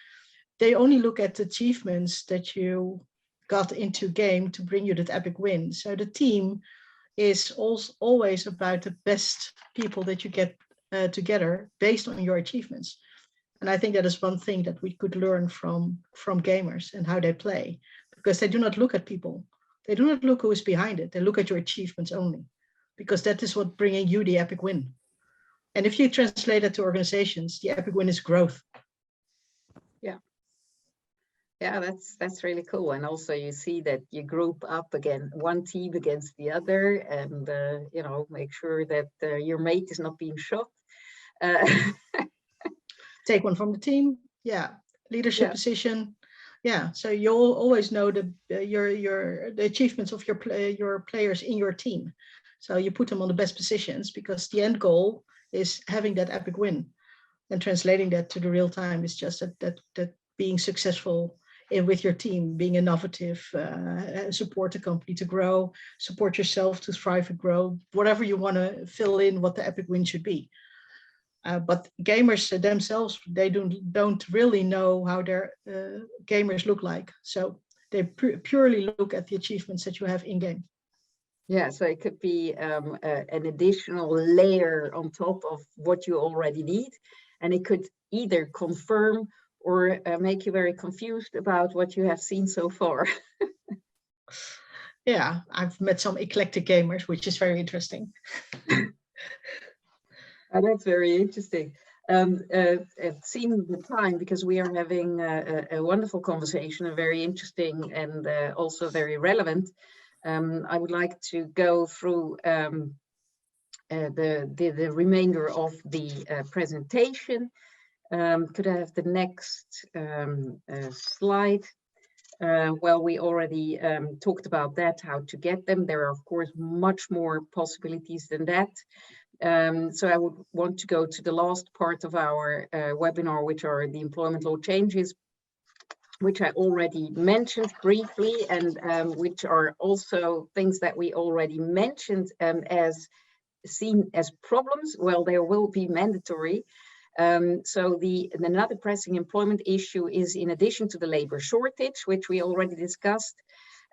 They only look at the achievements that you got into game to bring you that epic win. So the team is always about the best people that you get together based on your achievements. And I think that is one thing that we could learn from gamers and how they play, because they do not look at people. They do not look who is behind it. They look at your achievements only, because that is what bringing you the epic win. And if you translate that to organizations, the epic win is growth. Yeah, that's really cool. And also you see that you group up again, one team against the other, and you know, make sure that your mate is not being shot. Take one from the team. Yeah, leadership position. Yeah, so you'll always know the achievements of your players in your team. So you put them on the best positions, because the end goal is having that epic win, and translating that to the real time is just that being successful with your team, being innovative, support the company to grow, support yourself to thrive and grow, whatever you want to fill in what the epic win should be. But gamers themselves, they don't really know how their gamers look like. So they purely look at the achievements that you have in game. Yeah, so it could be an additional layer on top of what you already need. And it could either confirm or make you very confused about what you have seen so far. Yeah, I've met some eclectic gamers, which is very interesting. That's very interesting. Seeing the time, because we are having a wonderful conversation, a very interesting and also very relevant. I would like to go through the remainder of the presentation. Could I have the next slide? Well, we already talked about that, how to get them. There are, of course, much more possibilities than that. So I would want to go to the last part of our webinar, which are the employment law changes, which I already mentioned briefly, and which are also things that we already mentioned as seen as problems. Well, there will be mandatory. So another pressing employment issue is, in addition to the labor shortage, which we already discussed,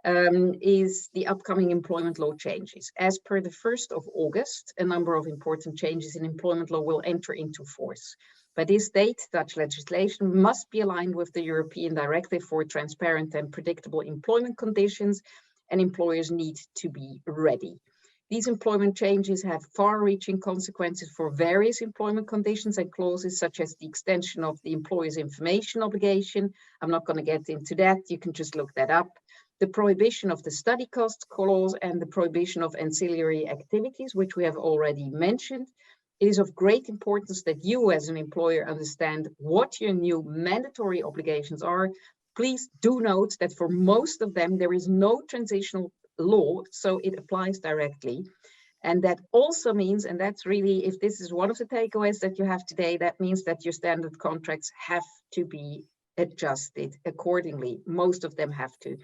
is the upcoming employment law changes. As per the 1st of August, a number of important changes in employment law will enter into force. By this date, Dutch legislation must be aligned with the European Directive for Transparent and Predictable Employment Conditions, and employers need to be ready. These employment changes have far-reaching consequences for various employment conditions and clauses, such as the extension of the employer's information obligation. I'm not going to get into that. You can just look that up. The prohibition of the study cost clause and the prohibition of ancillary activities, which we have already mentioned. It is of great importance that you as an employer understand what your new mandatory obligations are. Please do note that for most of them, there is no transitional law, so it applies directly. And that also means, and that's really, if this is one of the takeaways that you have today, that means that your standard contracts have to be adjusted accordingly. Most of them have to.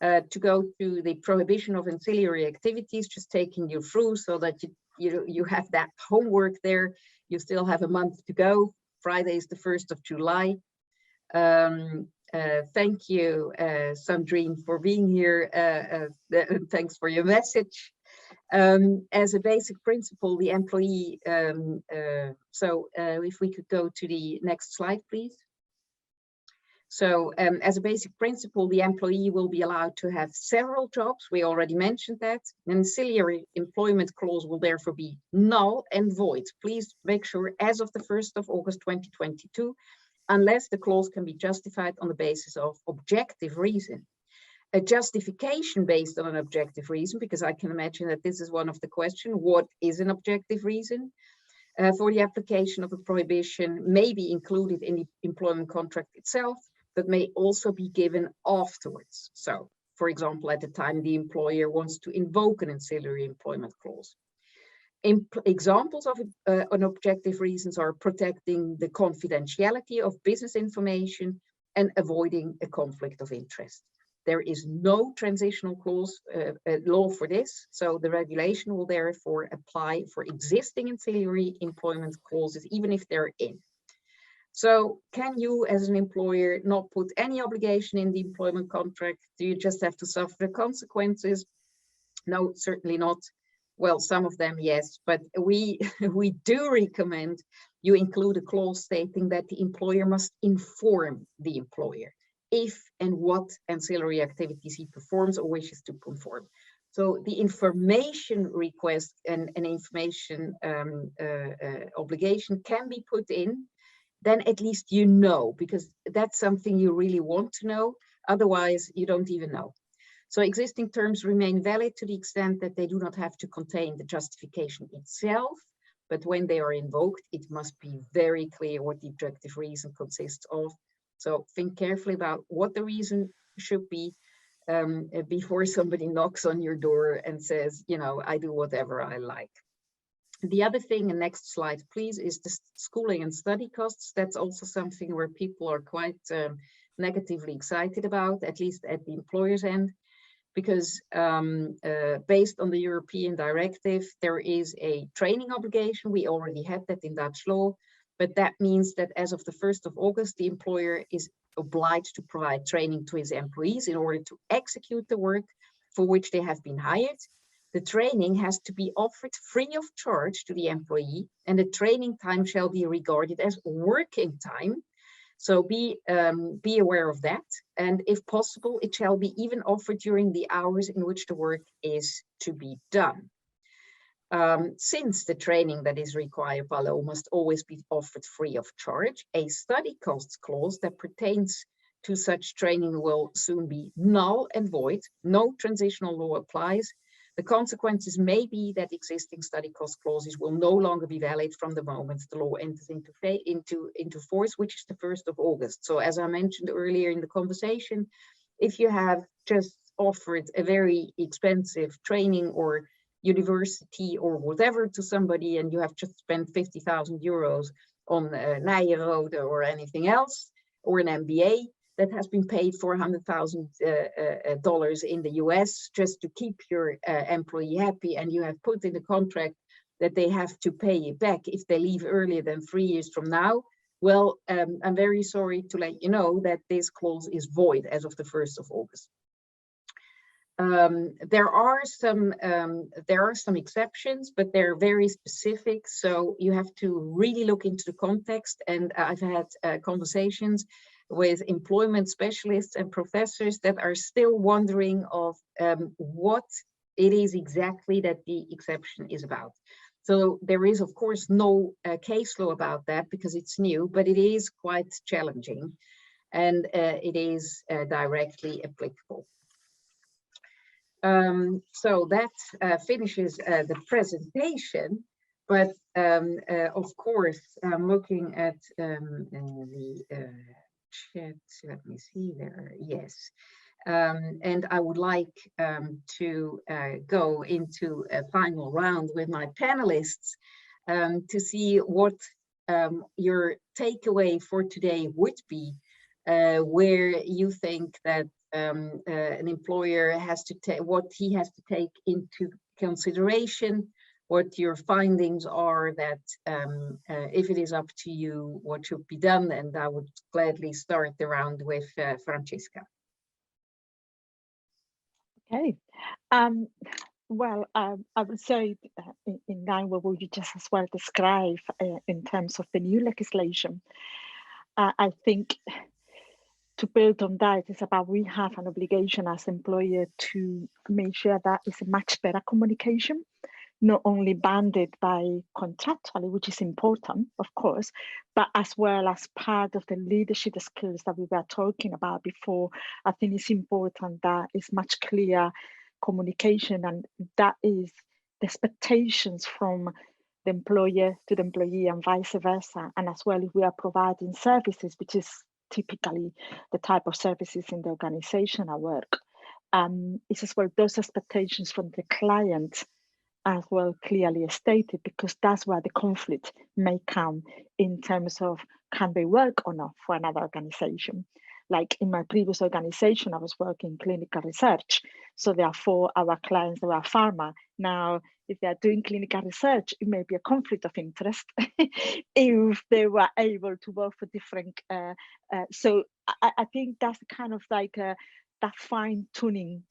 To go to the prohibition of ancillary activities, just taking you through so that you have that homework there. You still have a month to go. Friday is the 1st of July. Thank you, Sandrine, for being here. Thanks for your message. As a basic principle, the employee, if we could go to the next slide, please. So as a basic principle, the employee will be allowed to have several jobs. We already mentioned that. An ancillary employment clause will therefore be null and void. Please make sure as of the 1st of August 2022, unless the clause can be justified on the basis of objective reason. A justification based on an objective reason, because I can imagine that this is one of the questions, what is an objective reason? For the application of a prohibition may be included in the employment contract itself, but may also be given afterwards. So, for example, at the time the employer wants to invoke an ancillary employment clause. Examples of an objective reasons are protecting the confidentiality of business information and avoiding a conflict of interest. There is no transitional clause law for this, so the regulation will therefore apply for existing ancillary employment clauses, even if they're in. So can you as an employer not put any obligation in the employment contract? Do you just have to suffer the consequences? No, certainly not. Well, some of them, yes, but we do recommend you include a clause stating that the employer must inform the employer if and what ancillary activities he performs or wishes to perform. So the information request and an information obligation can be put in, then at least you know, because that's something you really want to know. Otherwise, you don't even know. So existing terms remain valid to the extent that they do not have to contain the justification itself, but when they are invoked, it must be very clear what the objective reason consists of. So think carefully about what the reason should be before somebody knocks on your door and says, you know, I do whatever I like. The other thing, and next slide, please, is the schooling and study costs. That's also something where people are quite negatively excited about, at least at the employer's end, because based on the European directive, there is a training obligation. We already had that in Dutch law, but that means that as of the 1st of August, the employer is obliged to provide training to his employees in order to execute the work for which they have been hired. The training has to be offered free of charge to the employee, and the training time shall be regarded as working time. So be aware of that. And if possible, it shall be even offered during the hours in which the work is to be done. Since the training that is required by law must always be offered free of charge, a study costs clause that pertains to such training will soon be null and void. No transitional law applies. The consequences may be that existing study cost clauses will no longer be valid from the moment the law enters into force, which is the 1st of August. So as I mentioned earlier in the conversation, if you have just offered a very expensive training or university or whatever to somebody, and you have just spent 50,000 euros on Nijrode or anything else, or an MBA, that has been paid for $100,000 in the US just to keep your employee happy, and you have put in the contract that they have to pay you back if they leave earlier than 3 years from now. Well, I'm very sorry to let you know that this clause is void as of the 1st of August. There are some exceptions, but they're very specific. So you have to really look into the context. And I've had conversations with employment specialists and professors that are still wondering of what it is exactly that the exception is about. So there is, of course, no case law about that because it's new, but it is quite challenging, and it is directly applicable. So that finishes the presentation, but of course, I'm looking at the chat. Let me see there. Yes. And I would like to go into a final round with my panelists to see what your takeaway for today would be, where you think that an employer has to take, what he has to take into consideration, what your findings are, that if it is up to you, what should be done. And I would gladly start the round with Francisca. Okay. Well, I would say in line with what you just as well described in terms of the new legislation, I think to build on that, it's about we have an obligation as employer to make sure that it's a much better communication, not only banded by contractually, which is important, of course, but as well as part of the leadership skills that we were talking about before. I think it's important that it's much clearer communication, and that is the expectations from the employer to the employee and vice versa. And as well, if we are providing services, which is typically the type of services in the organization I work, it's as well those expectations from the client as well clearly stated, because that's where the conflict may come in terms of can they work or not for another organization. Like in my previous organization, I was working clinical research. So therefore our clients were pharma. Now, if they're doing clinical research, it may be a conflict of interest if they were able to work for different. So I think that's kind of like that fine tuning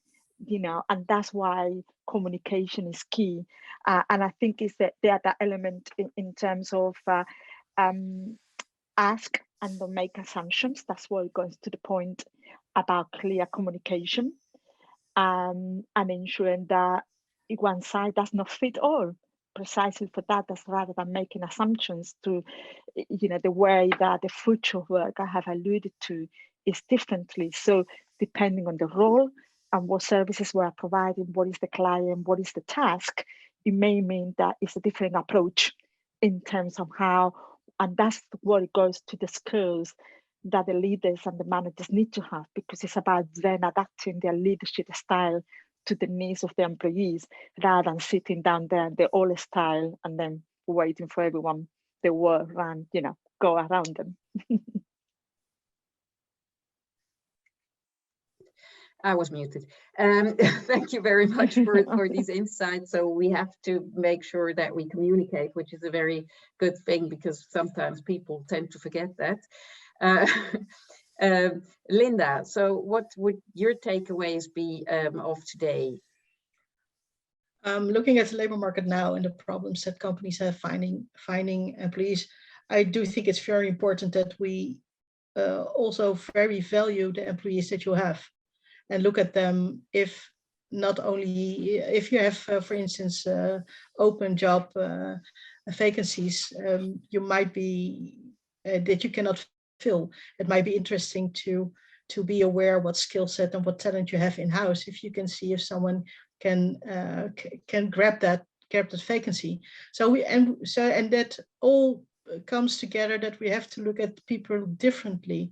and that's why communication is key. And I think is that the other element in terms of ask and don't make assumptions. That's where it goes to the point about clear communication, and ensuring that one side does not fit all. Precisely for that, that's rather than making assumptions to, the way that the future work I have alluded to is differently. So depending on the role and what services we are providing, what is the client, what is the task, it may mean that it's a different approach in terms of how, and that's what it goes to the skills that the leaders and the managers need to have, because it's about then adapting their leadership style to the needs of the employees, rather than sitting down there in the old style and then waiting for everyone, the work and go around them. I was muted. Thank you very much for these insights. So we have to make sure that we communicate, which is a very good thing, because sometimes people tend to forget that. Linda, so what would your takeaways be of today? Looking at the labor market now and the problems that companies have finding employees, I do think it's very important that we also very value the employees that you have, and look at them. If not only if you have, for instance, open job vacancies, you might be that you cannot fill. It might be interesting to be aware what skill set and what talent you have in house. If you can see if someone can grab that vacancy. So that all comes together, that we have to look at people differently.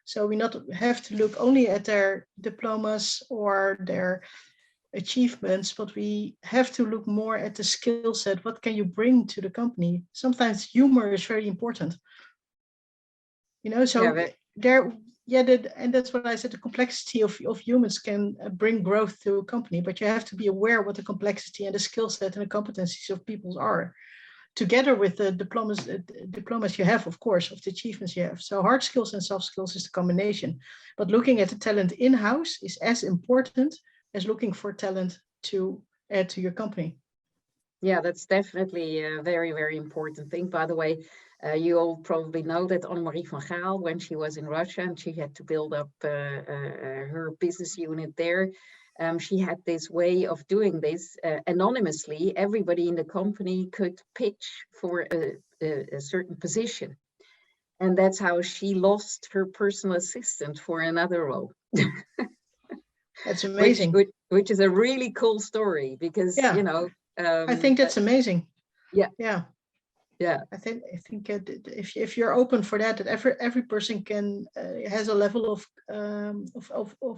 So we not have to look only at their diplomas or their achievements, but we have to look more at the skill set. What can you bring to the company? Sometimes humor is very important. So and that's what I said, the complexity of humans can bring growth to a company, but you have to be aware what the complexity and the skill set and the competencies of people are, together with the diplomas you have, of course, of the achievements you have. So hard skills and soft skills is the combination, but looking at the talent in-house is as important as looking for talent to add to your company. Yeah, that's definitely a very, very important thing. By the way, you all probably know that Annemarie van Gaal, when she was in Russia and she had to build up her business unit there, she had this way of doing this anonymously. Everybody in the company could pitch for a certain position. And that's how she lost her personal assistant for another role. That's amazing. Which is a really cool story, because, I think that's amazing. Yeah. I think if you're open for that every person can has a level of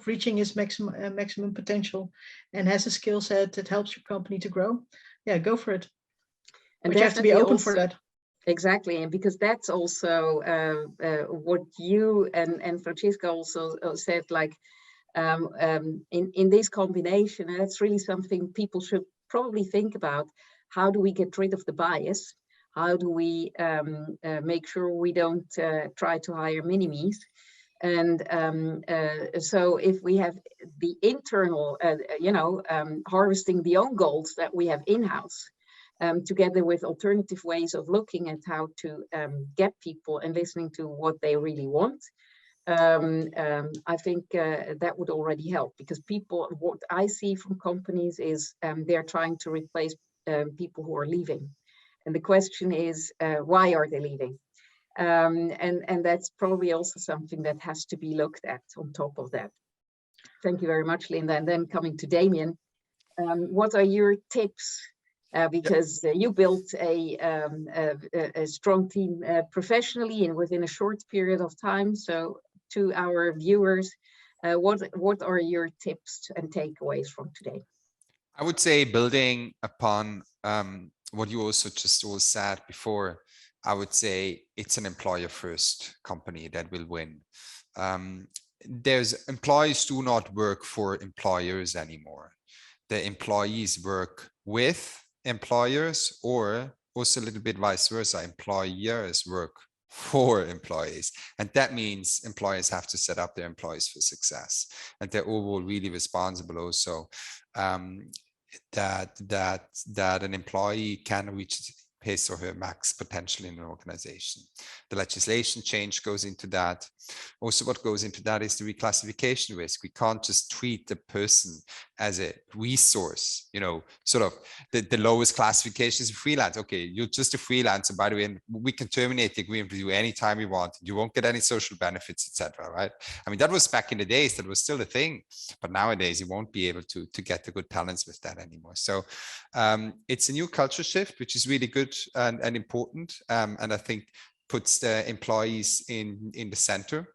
reaching his maximum potential, and has a skill set that helps your company to grow. Yeah, go for it. But you have to be open for that. Exactly, and because that's also what you and Francisca also said, like in this combination, and that's really something people should probably think about. How do we get rid of the bias? How do we make sure we don't try to hire minimes? And so if we have the internal, harvesting the own goals that we have in-house, together with alternative ways of looking at how to get people and listening to what they really want, I think that would already help, because people, what I see from companies is they're trying to replace people who are leaving. And the question is, why are they leaving? And that's probably also something that has to be looked at on top of that. Thank you very much, Linda. And then coming to Damien, what are your tips? Because you built a strong team professionally and within a short period of time. So to our viewers, what are your tips and takeaways from today? I would say, building upon what you also just all said before, I would say it's an employer first company that will win. There's employees do not work for employers anymore. The employees work with employers, or also a little bit vice versa. Employers work for employees. And that means employers have to set up their employees for success. And they're overall really responsible also that an employee can reach his or her max potential in an organization. The legislation change goes into that. Also, what goes into that is the reclassification risk. We can't just treat the person as a resource, you know, sort of the lowest classification is a freelance. Okay, you're just a freelancer, by the way, and we can terminate the agreement with you anytime we want. You won't get any social benefits, etc. Right? I mean, that was back in the days, that was still a thing, but nowadays you won't be able to get the good talents with that anymore. So it's a new culture shift, which is really good and important, and I think puts the employees in the center.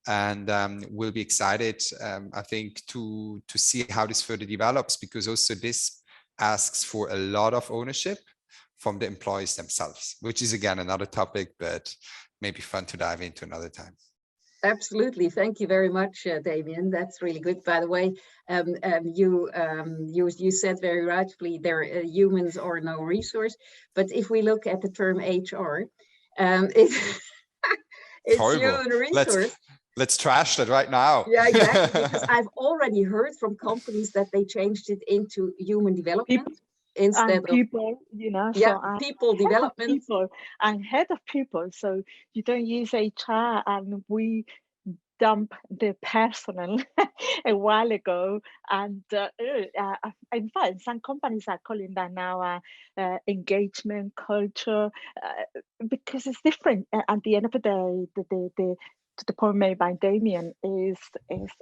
And we'll be excited, I think, to see how this further develops, because also this asks for a lot of ownership from the employees themselves, which is again another topic, but maybe fun to dive into another time. Absolutely. Thank you very much, Damien. That's really good. By the way, you said very rightfully, humans are no resource. But if we look at the term HR, it's human resource. Let's trash that right now. Yeah, exactly. Because I've already heard from companies that they changed it into human development instead of people, you know. Yeah, so people development. People and head of people. So you don't use HR, and we dump the personnel a while ago. And in fact, some companies are calling that now engagement culture, because it's different. At the end of the day, the point made by Damien is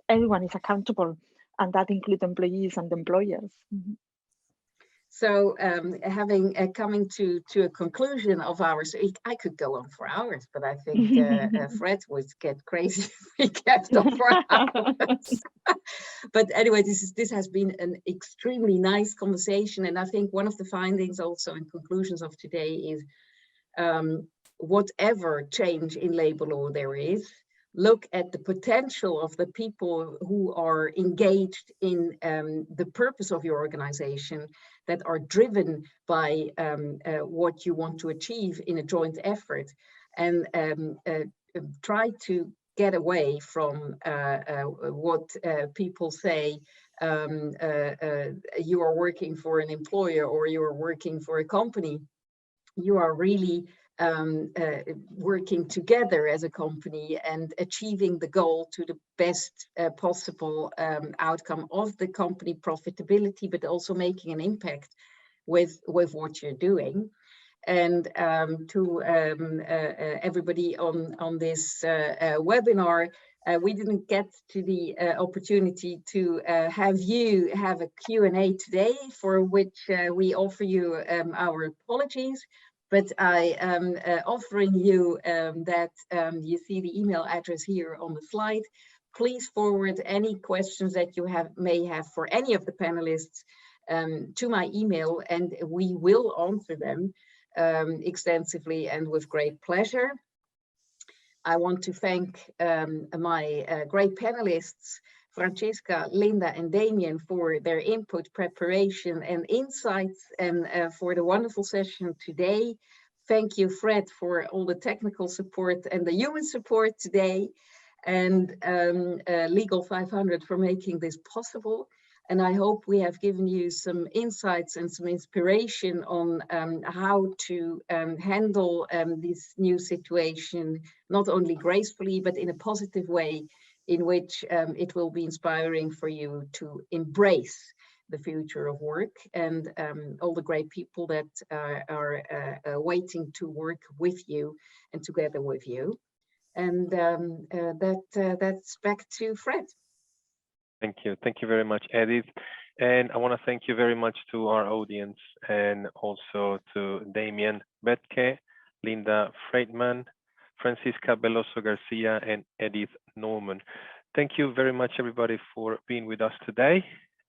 everyone is accountable, and that includes employees and employers. Mm-hmm. So having coming to a conclusion of ours, I could go on for hours, but I think Fred would get crazy if we kept on for hours. But anyway, this has been an extremely nice conversation, and I think one of the findings also and conclusions of today is whatever change in labor law there is, look at the potential of the people who are engaged in the purpose of your organization, that are driven by what you want to achieve in a joint effort, and try to get away from what people say, you are working for an employer or you are working for a company. You are really working together as a company and achieving the goal to the best possible outcome of the company profitability, but also making an impact with what you're doing. And to everybody on this webinar, we didn't get to the opportunity to have you have a Q&A today, for which we offer you our apologies. But I am offering you that you see the email address here on the slide. Please forward any questions that you may have for any of the panelists to my email, and we will answer them extensively and with great pleasure. I want to thank my great panelists, Francesca, Linda, and Damien, for their input, preparation, and insights, and for the wonderful session today. Thank you, Fred, for all the technical support and the human support today, and Legal 500 for making this possible. And I hope we have given you some insights and some inspiration on how to handle this new situation, not only gracefully, but in a positive way, in which it will be inspiring for you to embrace the future of work, and all the great people that are waiting to work with you and together with you. And that's back to Fred. Thank you. Thank you very much, Edith. And I want to thank you very much to our audience, and also to Damien Betke, Linda Freitman, Francisca Beloso Garcia, and Edith Norman. Thank you very much, everybody, for being with us today.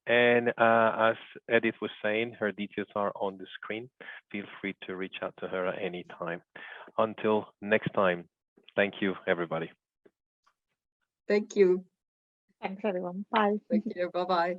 And as Edith was saying, her details are on the screen. Feel free to reach out to her at any time. Until next time, thank you, everybody. Thank you. Thanks, everyone. Bye. Thank you. Bye-bye.